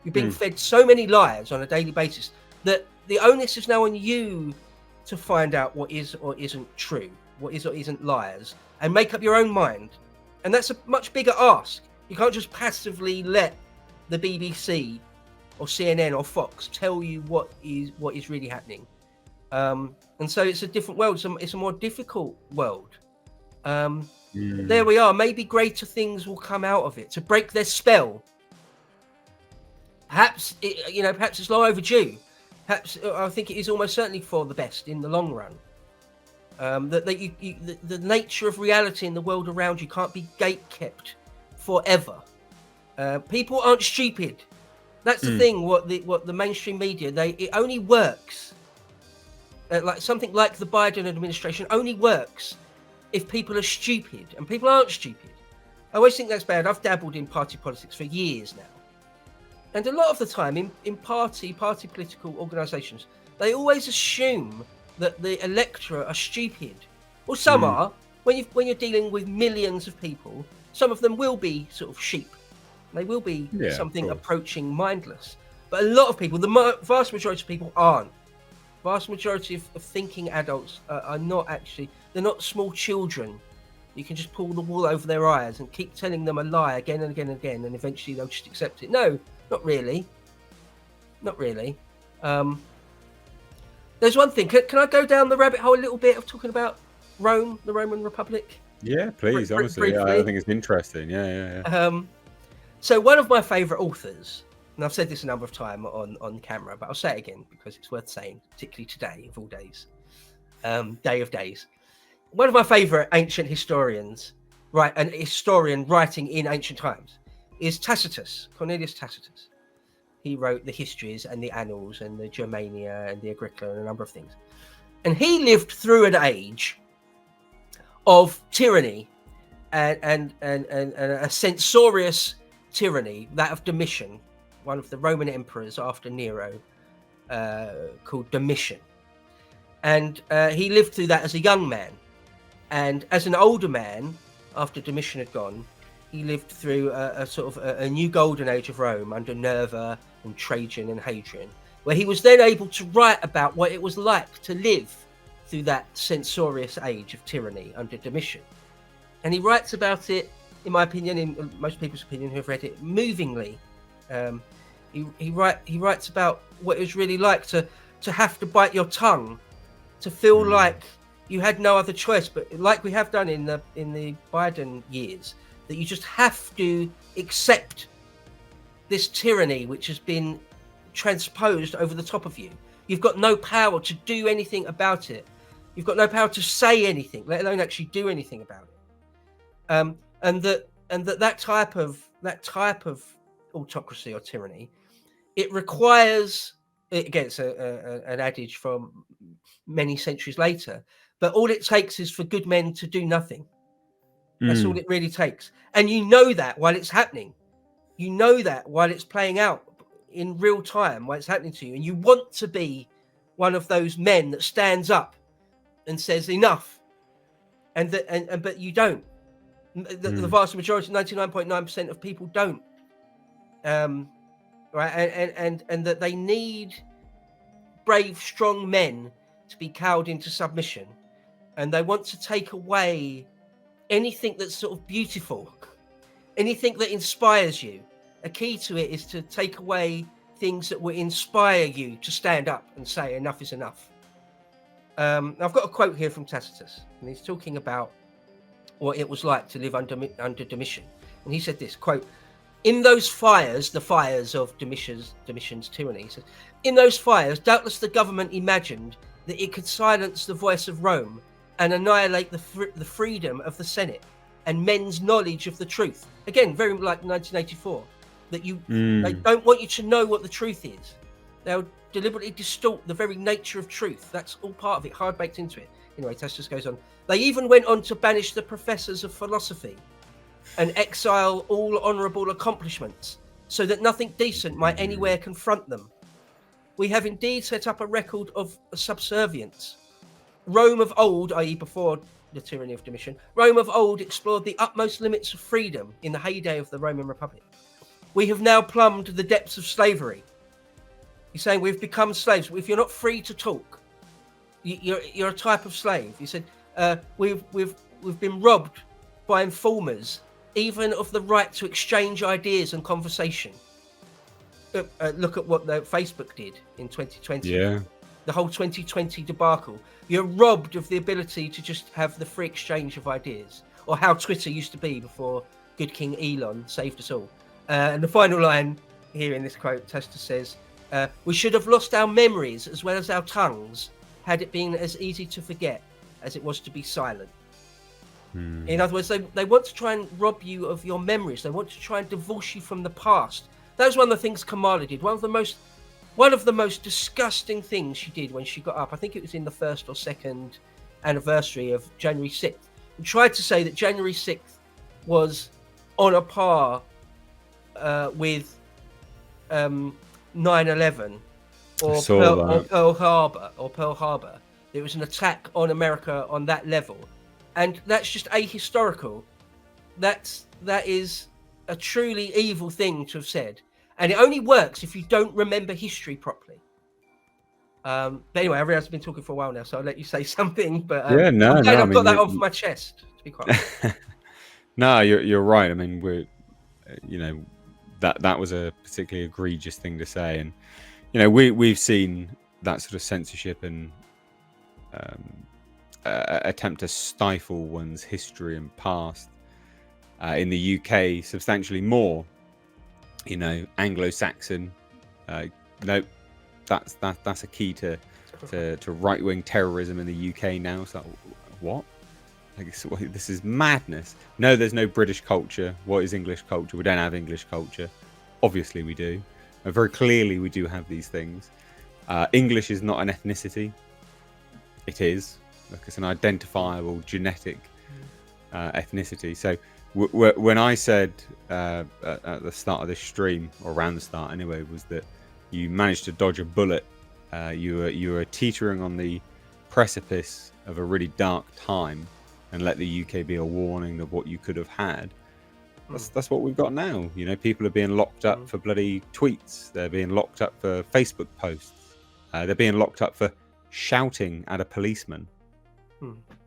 You're being fed so many lies on a daily basis that the onus is now on you to find out what is or isn't true, what is or isn't lies, and make up your own mind. And that's a much bigger ask. You can't just passively let the BBC or CNN or Fox tell you what is really happening. And so it's a different world. It's a more difficult world. There we are. Maybe greater things will come out of it to break their spell. Perhaps it's long overdue. Perhaps I think it is almost certainly for the best in the long run. The nature of reality in the world around you can't be gate-kept forever. People aren't stupid. That's the thing. What the mainstream media, it only works. Like something like the Biden administration only works if people are stupid, and people aren't stupid. I always think that's bad. I've dabbled in party politics for years now. And a lot of the time in party political organisations, they always assume that the electorate are stupid. Well, some are. When you're dealing with millions of people, some of them will be sort of sheep. They will be something approaching mindless. But a lot of people, the vast majority of people aren't. Vast majority of thinking adults are not actually, they're not small children. You can just pull the wool over their eyes and keep telling them a lie again and again and again, and eventually they'll just accept it. No, not really. Not really. There's one thing. Can I go down the rabbit hole a little bit of talking about Rome, the Roman Republic? Yeah, please. Honestly, I think it's interesting. Yeah. So one of my favourite authors, and I've said this a number of times on camera, but I'll say it again because it's worth saying, particularly today of all days, day of days. One of my favourite ancient historians, right, an historian writing in ancient times, is Tacitus, Cornelius Tacitus. He wrote the histories and the annals and the Germania and the Agricola and a number of things. And he lived through an age of tyranny and a censorious tyranny, that of Domitian, one of the Roman emperors after Nero, called Domitian. And he lived through that as a young man. And as an older man, after Domitian had gone, he lived through a sort of a new golden age of Rome under Nerva and Trajan and Hadrian, where he was then able to write about what it was like to live through that censorious age of tyranny under Domitian. And he writes about it, in my opinion, in most people's opinion who have read it, movingly. He writes about what it was really like to have to bite your tongue, to feel like you had no other choice, but like we have done in the Biden years, that you just have to accept this tyranny which has been transposed over the top of you. You've got no power to do anything about it. You've got no power to say anything, let alone actually do anything about it. And that type of autocracy or tyranny, it requires, again, it's an adage from many centuries later, but all it takes is for good men to do nothing. That's all it really takes. And you know that while it's happening. You know that while it's playing out in real time, while it's happening to you. And you want to be one of those men that stands up and says enough. But you don't. The vast majority, 99.9% of people don't. Right? And that they need brave, strong men to be cowed into submission. And they want to take away anything that's sort of beautiful, anything that inspires you. A key to it is to take away things that will inspire you to stand up and say enough is enough. I've got a quote here from Tacitus, and he's talking about what it was like to live under Domitian. And he said this, quote, "In those fires, the fires of Domitian's tyranny, he says, in those fires, doubtless the government imagined that it could silence the voice of Rome and annihilate the freedom of the Senate and men's knowledge of the truth." Again, very like 1984, that they don't want you to know what the truth is. They'll deliberately distort the very nature of truth. That's all part of it, hard baked into it. Anyway, Tacitus goes on. They even went on to banish the professors of philosophy and exile all honourable accomplishments, so that nothing decent might anywhere confront them. We have indeed set up a record of subservience. Rome of old, i.e. before the tyranny of Domitian, Rome of old explored the utmost limits of freedom in the heyday of the Roman Republic. We have now plumbed the depths of slavery. He's saying we've become slaves. If you're not free to talk, you're a type of slave. He said we've been robbed by informers, even of the right to exchange ideas and conversation. Look at what Facebook did in 2020. Yeah. The whole 2020 debacle. You're robbed of the ability to just have the free exchange of ideas, or how Twitter used to be before good King Elon saved us all. And the final line here in this quote, Tacitus says, "We should have lost our memories as well as our tongues, had it been as easy to forget as it was to be silent." In other words, they want to try and rob you of your memories. They want to try and divorce you from the past. That was one of the things Kamala did. One of the most disgusting things she did when she got up. I think it was in the 1st or 2nd anniversary of January 6th. And tried to say that January 6th was on a par with 9/11 or Pearl Harbor. It was an attack on America on that level. And that's just ahistorical. That is a truly evil thing to have said. And it only works if you don't remember history properly. But anyway, I realise I've been talking for a while now, so I'll let you say something. But I've got that off my chest, to be quite honest. No, you're right. I mean, that was a particularly egregious thing to say, and we've seen that sort of censorship and attempt to stifle one's history and past in the UK substantially more. Anglo-Saxon. No, that's a key to right-wing terrorism in the UK now. So what? This is madness. No, there's no British culture. What is English culture? We don't have English culture. Obviously we do. Very clearly we do have these things. English is not an ethnicity. It is. It's an identifiable genetic ethnicity. So when I said at the start of this stream, or around the start anyway, was that you managed to dodge a bullet. You were teetering on the precipice of a really dark time, and let the UK be a warning of what you could have had. That's what we've got now. People are being locked up for bloody tweets. They're being locked up for Facebook posts. They're being locked up for shouting at a policeman.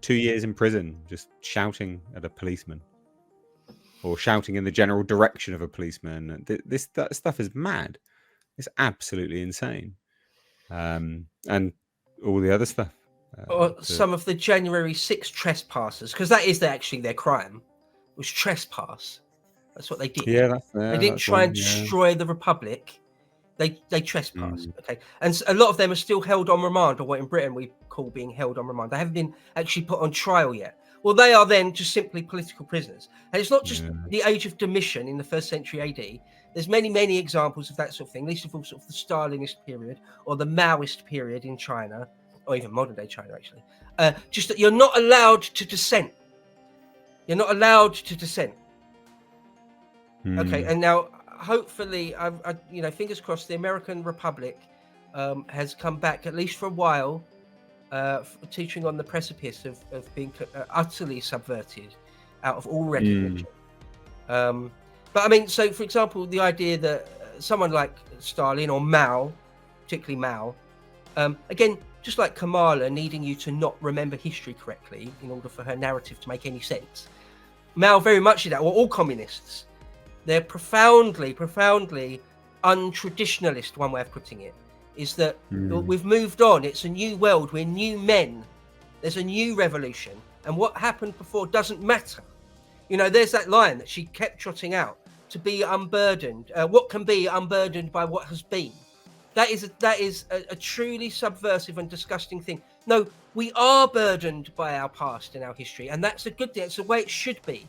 2 years in prison, just shouting at a policeman, or shouting in the general direction of a policeman. That stuff is mad. It's absolutely insane. And all the other stuff. Or some of the January 6th trespassers, because that is actually their crime, was trespass. That's what they did. Yeah, they didn't try and destroy the Republic. They trespassed. Okay, and a lot of them are still held on remand, or what in Britain we call being held on remand. They haven't been actually put on trial yet. Well, they are then just simply political prisoners. And it's not just the age of Domitian in the 1st century AD. There's many examples of that sort of thing, least of all sort of the Stalinist period or the Maoist period in China, or even modern day China, actually. Just that you're not allowed to dissent. You're not allowed to dissent. Okay, and now hopefully, fingers crossed, the American Republic has come back, at least for a while, teetering on the precipice of being utterly subverted out of all recognition. But I mean, so for example, the idea that someone like Stalin or Mao, particularly Mao, again, just like Kamala needing you to not remember history correctly in order for her narrative to make any sense, Mao very much did that, or all communists. they're profoundly untraditionalist. One way of putting it is that we've moved on. It's a new world. We're new men. There's a new revolution, and what happened before doesn't matter. You know, there's that line that she kept trotting out: to be unburdened. What can be unburdened by what has been? That is a truly subversive and disgusting thing. No, we are burdened by our past and our history, and that's a good thing. It's the way it should be,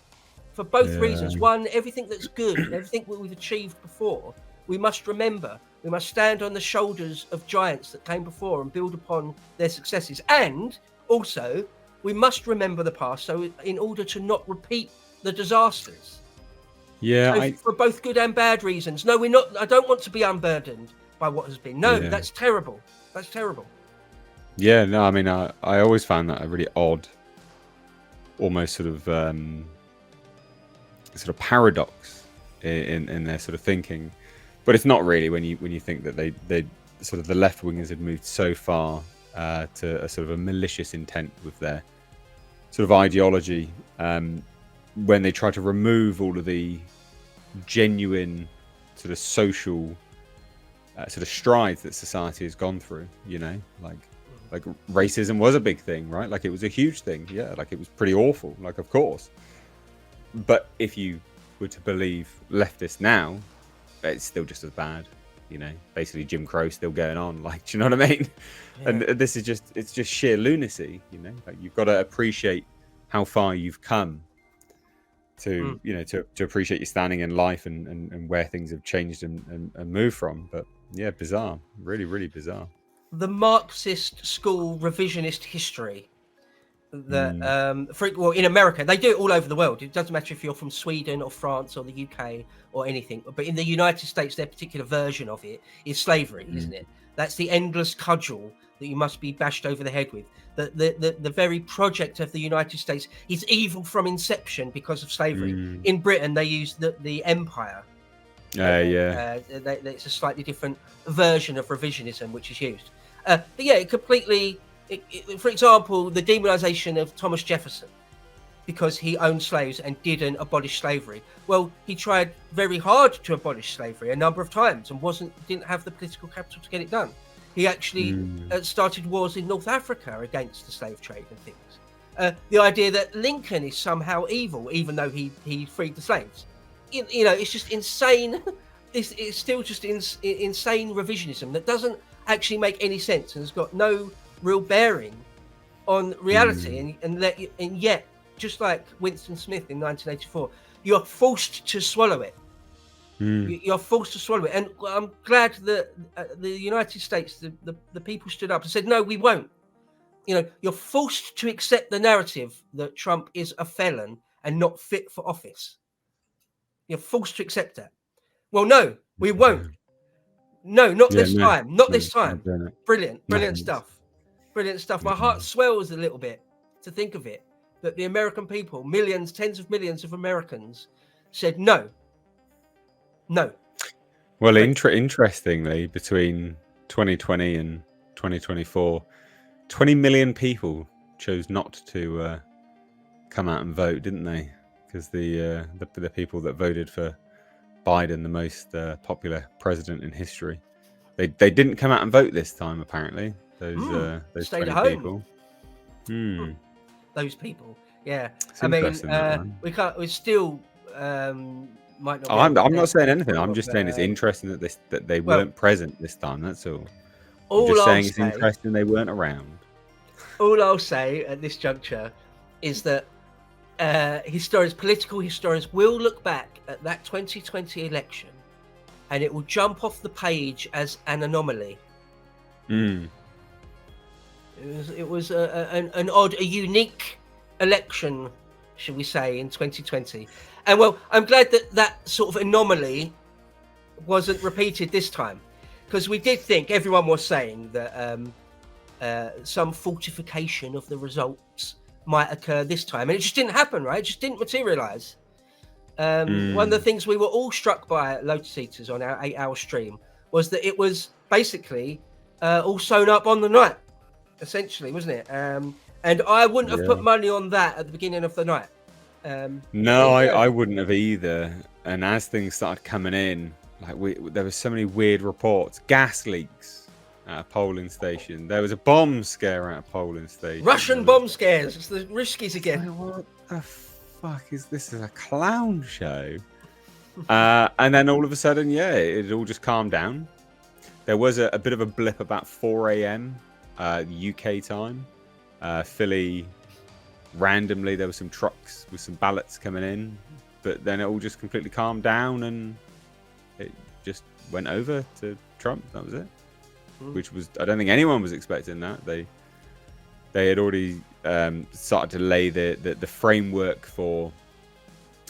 for both reasons. One, everything that's good, everything that we've achieved before, we must remember. We must stand on the shoulders of giants that came before and build upon their successes. And also, we must remember the past, so in order to not repeat the disasters. Yeah, so for both good and bad reasons. No, we're not. I don't want to be unburdened by what has been. No, that's terrible. That's terrible. Yeah, no, I mean, I always found that a really odd, almost sort of paradox in their sort of thinking, but it's not really when you think that they sort of the left wingers had moved so far to a sort of a malicious intent with their sort of ideology when they try to remove all of the genuine sort of social sort of strides that society has gone through, you know, like racism was a big thing, right? Like it was a huge thing. Yeah, like it was pretty awful, like, of course. But if you were to believe leftists now, it's still just as bad, you know. Basically Jim Crow still going on, like, do you know what I mean? Yeah. And this is it's just sheer lunacy, you know. Like, you've got to appreciate how far you've come to you know, to appreciate your standing in life and where things have changed and moved from. But yeah, bizarre, really bizarre. The Marxist school revisionist history that well, in America they do it all over the world. It doesn't matter if you're from Sweden or France or the UK or anything, but in the United States their particular version of it is slavery, isn't it? That's the endless cudgel that you must be bashed over the head with. The very project of the United States is evil from inception because of slavery. In Britain they use the empire. It's a slightly different version of revisionism which is used. But yeah, it completely. For example, the demonization of Thomas Jefferson because he owned slaves and didn't abolish slavery. Well, he tried very hard to abolish slavery a number of times and didn't have the political capital to get it done. He actually started wars in North Africa against the slave trade and things. The idea that Lincoln is somehow evil, even though he freed the slaves. You know, it's just insane. It's still just insane revisionism that doesn't actually make any sense and has got no real bearing on reality. And yet, just like Winston Smith in 1984, you're forced to swallow it. You're forced to swallow it. And I'm glad that the United States, the people stood up and said, no, we won't. You know, you're forced to accept the narrative that Trump is a felon and not fit for office. You're forced to accept that. Well, no, we won't. No, not this time. Not this time. Brilliant stuff. Brilliant stuff. My heart swells a little bit to think of it, that the American people, millions, tens of millions of Americans, said no. Well, interestingly, between 2020 and 2024, 20 million people chose not to come out and vote, didn't they? Because the people that voted for Biden, the most popular president in history, they didn't come out and vote this time. Apparently, those stayed 20 at home. People. Those people, yeah. It's I mean, we can't. We still might not. I'm not saying anything. I'm just saying it's interesting that they weren't present this time. That's all. I'm just saying it's interesting they weren't around. All I'll say at this juncture is that political historians will look back at that 2020 election and it will jump off the page as an anomaly. It was an odd, a unique election, should we say, in 2020. And well, I'm glad that sort of anomaly wasn't repeated this time, because we did think, everyone was saying that some fortification of the results might occur this time, and it just didn't happen, right? It just didn't materialize. One of the things we were all struck by at Lotus Eaters on our 8-hour stream was that it was basically all sewn up on the night, essentially, wasn't it? And I wouldn't have put money on that at the beginning of the night. No, I wouldn't have either. and as things started coming in, like there were so many weird reports, gas leaks at a polling station. There was a bomb scare at a polling station. Russian bomb scares. It's the Ruskies again. Like, what the fuck is this? Is a clown show? And then all of a sudden, yeah, it all just calmed down. There was a bit of a blip about 4 a.m. UK time. Philly, randomly, there were some trucks with some ballots coming in, but then it all just completely calmed down and it just went over to Trump. That was it. Which was, I don't think anyone was expecting that. They had already started to lay the framework for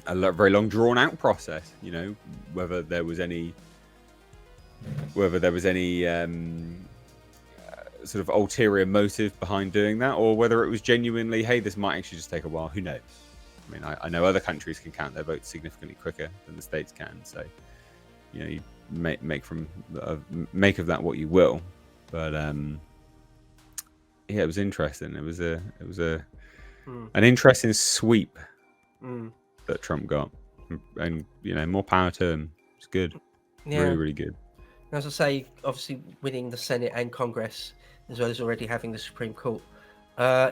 a very long, drawn out process. You know, whether there was any sort of ulterior motive behind doing that, or whether it was genuinely, hey, this might actually just take a while. Who knows? I mean, I know other countries can count their votes significantly quicker than the States can. So, you know, you make of that what you will. But yeah, it was interesting. It was an interesting sweep that Trump got, and you know, more power to him. It's good. Yeah. Really, really good. As I say, obviously winning the Senate and Congress, as well as already having the Supreme Court,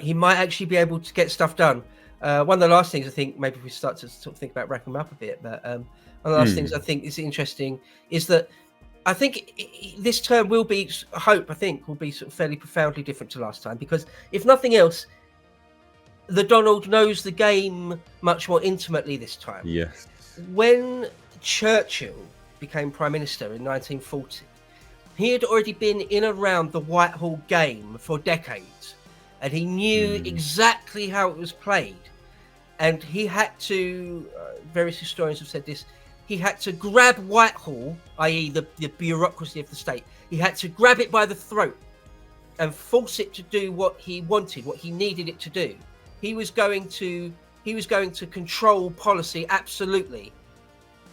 he might actually be able to get stuff done. One of the last things I think, maybe if we start to sort of think about wrapping them up a bit, but one of the last things I think is interesting is that I think this term will be, will be sort of fairly profoundly different to last time, because if nothing else, the Donald knows the game much more intimately this time. Yes. When Churchill became Prime Minister in 1940, he had already been in and around the Whitehall game for decades, and he knew exactly how it was played. And he had to, various historians have said this, he had to grab Whitehall, i.e. the bureaucracy of the state, he had to grab it by the throat and force it to do what he wanted, what he needed it to do. He was going to control policy absolutely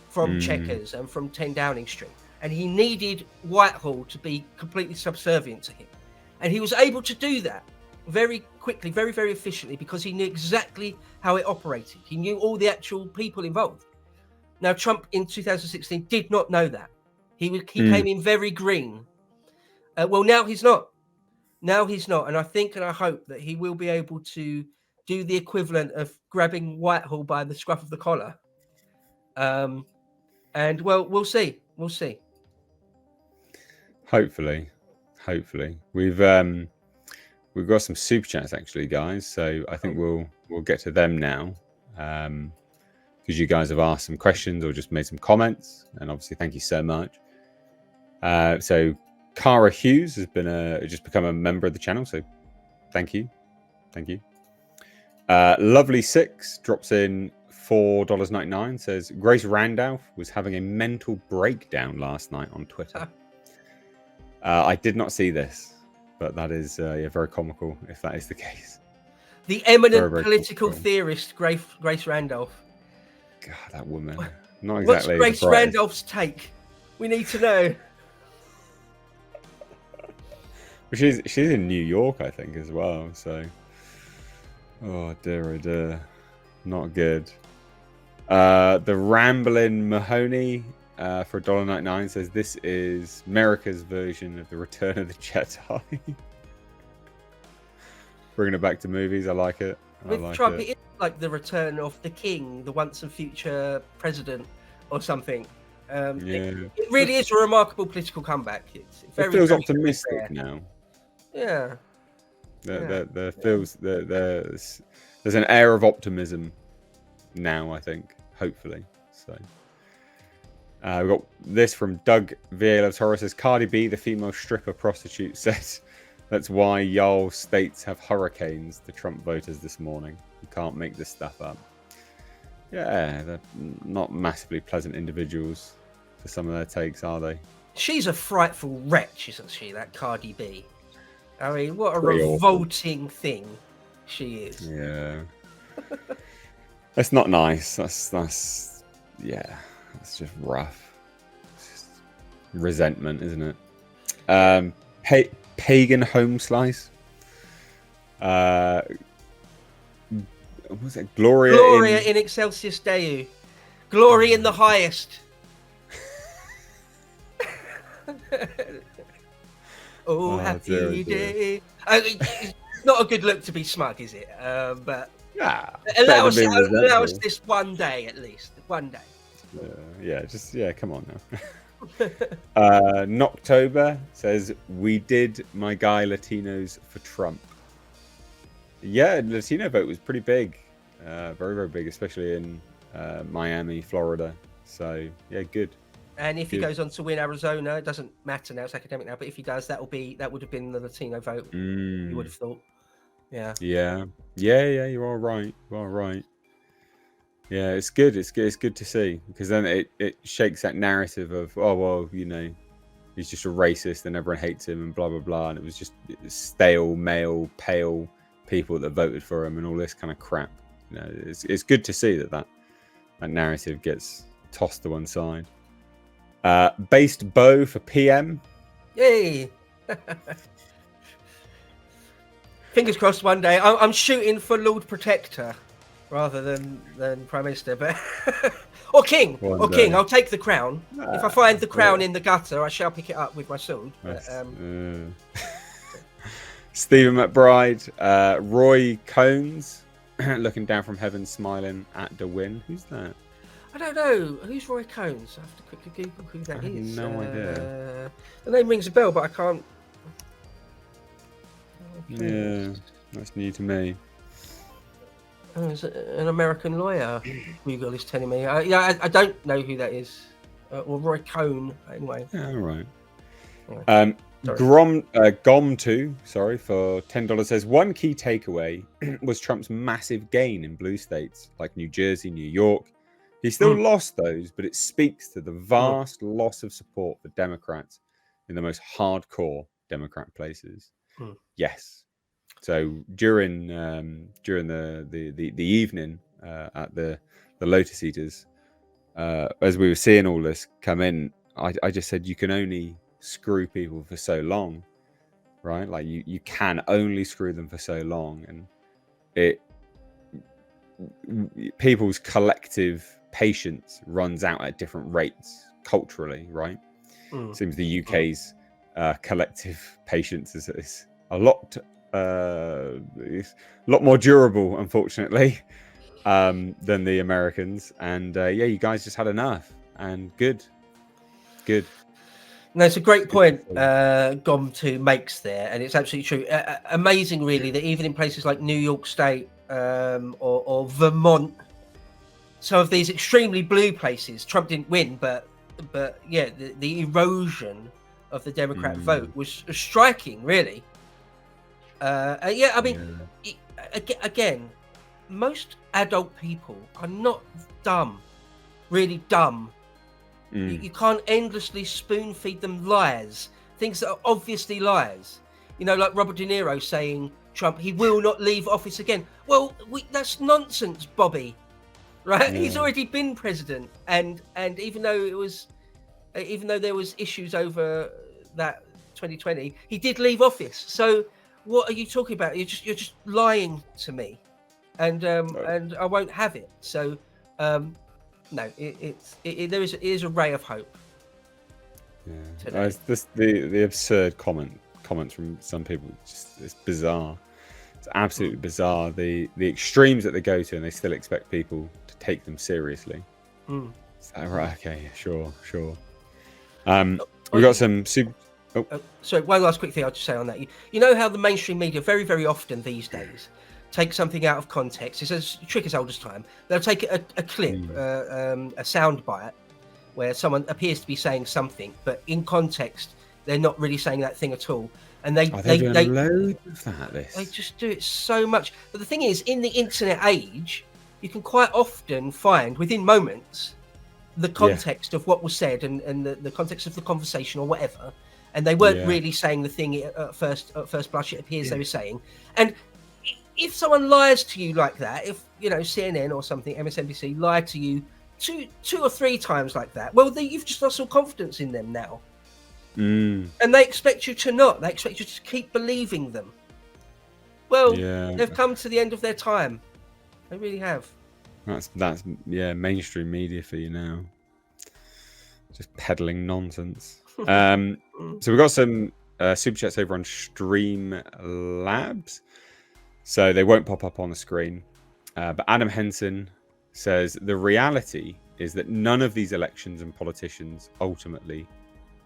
from Chequers and from 10 Downing Street. And he needed Whitehall to be completely subservient to him. And he was able to do that very quickly, very, very efficiently, because he knew exactly how it operated. He knew all the actual people involved. Now, Trump in 2016 did not know that. He came in very green. Well, now he's not. Now he's not. And I think and I hope that he will be able to do the equivalent of grabbing Whitehall by the scruff of the collar. And, well, we'll see. We'll see. Hopefully. We've got some super chats, actually, guys. So I think we'll get to them now. Because you guys have asked some questions or just made some comments, and obviously thank you so much. So Cara Hughes has just become a member of the channel, so thank you. Lovely Six drops in $4.99, says Grace Randolph was having a mental breakdown last night on Twitter. I did not see this, but that is very comical if that is the case. The eminent political theorist Grace Randolph. God, that woman. Not exactly. What's Grace Randolph's take? We need to know. She's in New York, I think, as well. So, oh dear, not good. The Ramblin' Mahoney for $1.99 says this is America's version of the Return of the Jedi. Bringing it back to movies, I like it. With Trump, it is like the return of the king, the once and future president, or something. It really is a remarkable political comeback. It feels optimistic now. Yeah. There feels there's an air of optimism now, I think, hopefully. So we've got this from Doug Vieira Torres, says Cardi B, the female stripper prostitute, says that's why y'all states have hurricanes to Trump voters this morning. You can't make this stuff up. Yeah, they're not massively pleasant individuals for some of their takes, are they? She's a frightful wretch, isn't she, that Cardi B? I mean, what a revolting thing she is. Yeah. That's not nice. That's just rough. It's just resentment, isn't it? Pagan Home Slice. What was it? Gloria in Excelsis Deo. Glory in the highest. Oh, happy day. It's not a good look to be smug, is it? But allow us this one day at least. One day. Come on now. Noctober says, we did my guy Latinos for Trump. Yeah, the Latino vote was pretty big. Very, very big, especially in Miami, Florida. So, yeah, good. And if he goes on to win Arizona, it doesn't matter now, it's academic now, but if he does, that would have been the Latino vote, you would have thought. Yeah, you are right. Yeah, it's good. It's good to see, because then it shakes that narrative of, oh, well, you know, he's just a racist and everyone hates him and blah, blah, blah. And it was just stale, male, pale people that voted for him and all this kind of crap. You know, it's good to see that narrative gets tossed to one side. Based bow for PM. Yay! Fingers crossed one day. I'm shooting for Lord Protector rather than Prime Minister, but or King. King. I'll take the crown. If I find the crown in the gutter, I shall pick it up with my sword. Stephen McBride, Roy Cones, looking down from heaven, smiling at the win. Who's that? I don't know. Who's Roy Cones? I have to quickly Google who that is. No idea. The name rings a bell, but I can't. Yeah, that's new to me. Oh, is it an American lawyer? Google is telling me. I don't know who that is. Or Roy Cohn, anyway. Yeah, all right. Anyway. Gom2, for $10 says, one key takeaway was Trump's massive gain in blue states like New Jersey, New York. He still lost those, but it speaks to the vast loss of support for Democrats in the most hardcore Democrat places. Yes. So during the evening at the Lotus Eaters, as we were seeing all this come in, I just said, you can only screw people for so long, right? Like you can only screw them for so long, and people's collective patience runs out at different rates culturally, right? Seems the UK's collective patience is a lot more durable, unfortunately, than the Americans. And you guys just had enough. And good. No, it's a great point Gom2 makes there, and it's absolutely true. Amazing, really, that even in places like New York State or Vermont, some of these extremely blue places, Trump didn't win, but yeah, the erosion of the Democrat vote was striking, really. Again, most adult people are not dumb, really dumb. You can't endlessly spoon feed them lies, things that are obviously lies. You know, like Robert De Niro saying Trump, he will not leave office again. Well, that's nonsense, Bobby. Right? Yeah. He's already been president, and even though there was issues over that 2020, he did leave office. So what are you talking about? You're just lying to me, and I won't have it. So no, there is a ray of hope. Yeah, the absurd comments from some people. It's bizarre. It's absolutely bizarre. The extremes that they go to, and they still expect people to take them seriously. Is that right? Okay, sure. We've got some super. Sorry, one last quick thing I'll just say on that. You know how the mainstream media very, very often these days take something out of context. It's a trick as old as time. They'll take a clip, a sound bite, where someone appears to be saying something, but in context, they're not really saying that thing at all. And they loads of that. They just do it so much. But the thing is, in the internet age, you can quite often find within moments the context of what was said and the context of the conversation or whatever. And they weren't really saying the thing at first blush it appears they were saying. And if someone lies to you like that, if CNN or something, MSNBC lied to you two or three times like that, well, you've just lost all confidence in them now. And they expect you to not. They expect you to keep believing them. Well, they've come to the end of their time. They really have. That's mainstream media for you now. Just peddling nonsense. So we've got some super chats over on Streamlabs. So they won't pop up on the screen. But Adam Henson says the reality is that none of these elections and politicians ultimately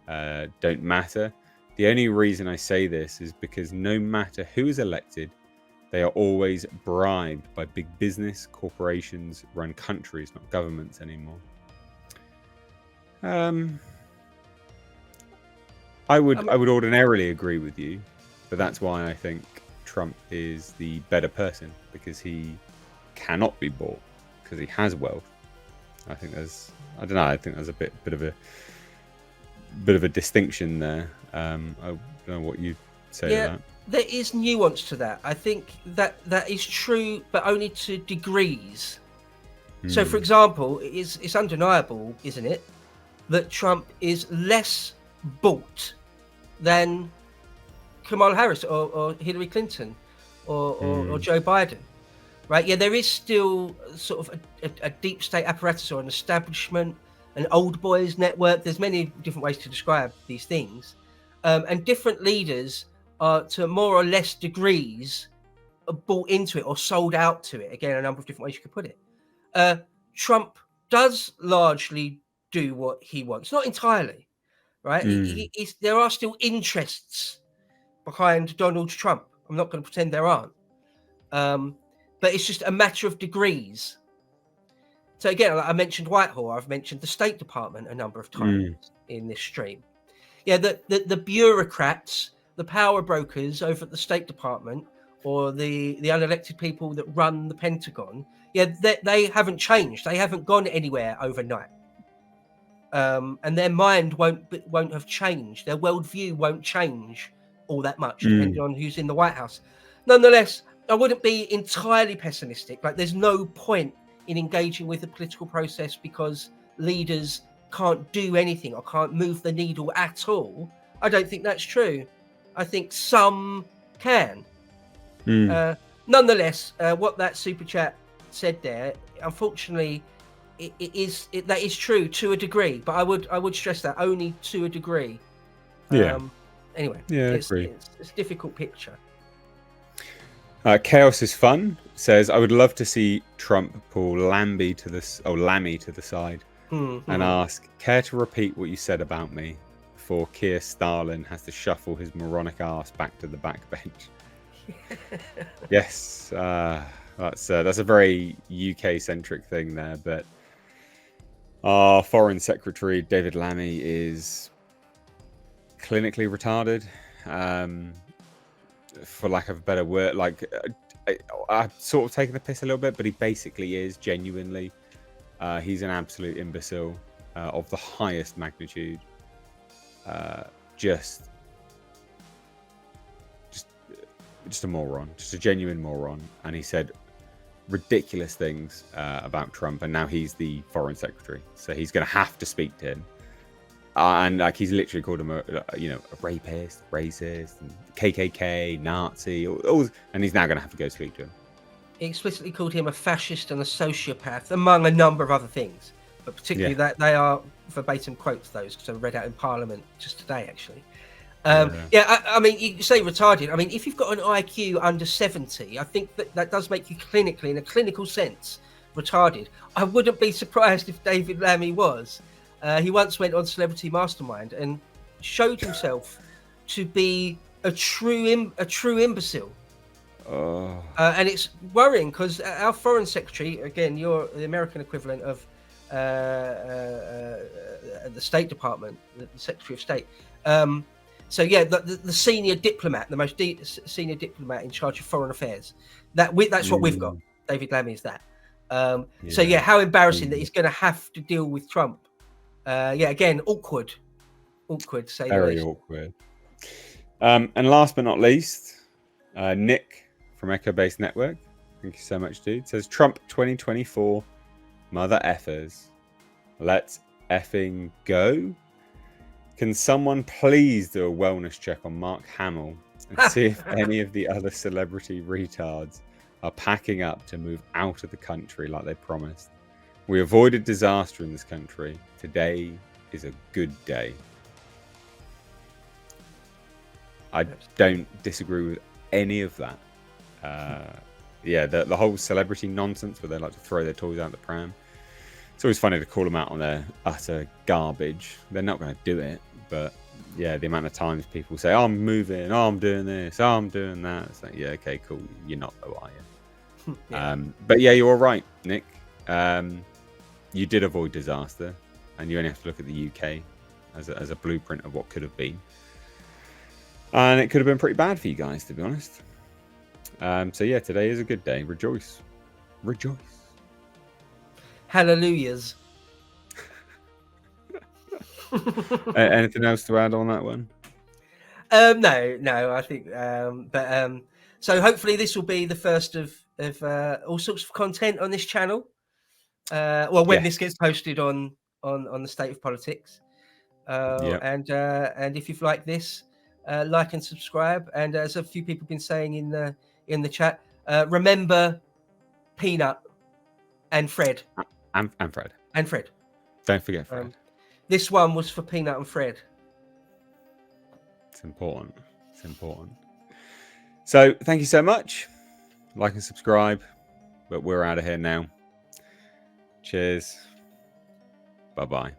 don't matter. The only reason I say this is because no matter who is elected, they are always bribed by big business. Corporations run countries, not governments anymore. I would ordinarily agree with you, but that's why I think Trump is the better person, because he cannot be bought, because he has wealth. I think there's a bit of a distinction there. I don't know what you say to that. There is nuance to that. I think that is true, but only to degrees. So, for example, it's undeniable, isn't it, that Trump is less bought than Kamala Harris or Hillary Clinton or Joe Biden, right? Yeah, there is still sort of a deep state apparatus or an establishment, an old boys network. There's many different ways to describe these things. And different leaders are, to more or less degrees, bought into it or sold out to it. Again, a number of different ways you could put it. Trump does largely do what he wants, not entirely, right? There are still interests behind Donald Trump. I'm not going to pretend there aren't. But it's just a matter of degrees. So again, like I mentioned Whitehall, I've mentioned the State Department a number of times in this stream. Yeah, the bureaucrats, the power brokers over at the State Department, or the unelected people that run the Pentagon, they haven't changed. They haven't gone anywhere overnight. And their mind won't have changed. Their worldview won't change all that much, depending on who's in the White House. Nonetheless, I wouldn't be entirely pessimistic. Like, there's no point in engaging with the political process because leaders can't do anything or can't move the needle at all. I don't think that's true. I think some can. Nonetheless, what that super chat said there, unfortunately, that is true to a degree, but I would stress that only to a degree. Anyway, it's a difficult picture. Chaos is Fun says, I would love to see Trump pull Lammy to the side and ask, care to repeat what you said about me before Keir Starlin has to shuffle his moronic ass back to the backbench? Yes, that's a very UK-centric thing there, but our Foreign Secretary, David Lammy, is clinically retarded, for lack of a better word. Like, I've sort of taken the piss a little bit, but he basically is, genuinely. He's an absolute imbecile of the highest magnitude. Just a moron, just a genuine moron. And he said ridiculous things about Trump, and now he's the foreign secretary, so he's going to have to speak to him. And like, he's literally called him a rapist, racist, and KKK, Nazi, and he's now going to have to go speak to him. He explicitly called him a fascist and a sociopath, among a number of other things. But particularly that they are verbatim quotes, those, because I read out in Parliament just today, actually. I mean, you say retarded. I mean, if you've got an IQ under 70, I think that does make you clinically, in a clinical sense, retarded. I wouldn't be surprised if David Lammy was. He once went on Celebrity Mastermind and showed himself to be a true imbecile. And it's worrying because our foreign secretary, again, you're the American equivalent of the State Department, the Secretary of State. The senior diplomat, the most senior diplomat in charge of foreign affairs. That's what we've got. David Lammy is that. How embarrassing that he's going to have to deal with Trump. Again, awkward. Say very awkward. And last but not least, Nick from Echo Base Network. Thank you so much, dude. Says Trump 2024, mother effers. Let's effing go. Can someone please do a wellness check on Mark Hamill and see if any of the other celebrity retards are packing up to move out of the country like they promised. We avoided disaster in this country. Today is a good day. I don't disagree with any of that. Yeah, the whole celebrity nonsense where they like to throw their toys out the pram. It's always funny to call them out on their utter garbage. They're not going to do it, but yeah, the amount of times people say, oh, I'm moving, oh, I'm doing this, oh, I'm doing that. It's like, yeah, okay, cool. You're not though, are you? Yeah. But yeah, you're all right, Nick. You did avoid disaster, and you only have to look at the UK as a blueprint of what could have been. And it could have been pretty bad for you guys, to be honest. So yeah, today is a good day. Rejoice. Rejoice. Hallelujahs. Anything else to add on that one? No, I think, so hopefully this will be the first of all sorts of content on this channel. Well, when this gets posted on the State of Politics. And if you've liked this, like and subscribe. And as a few people have been saying in the chat, remember Peanut and Fred. And Fred. And Fred. Don't forget Fred. This one was for Peanut and Fred. It's important. It's important. So thank you so much. Like and subscribe. But we're out of here now. Cheers. Bye-bye.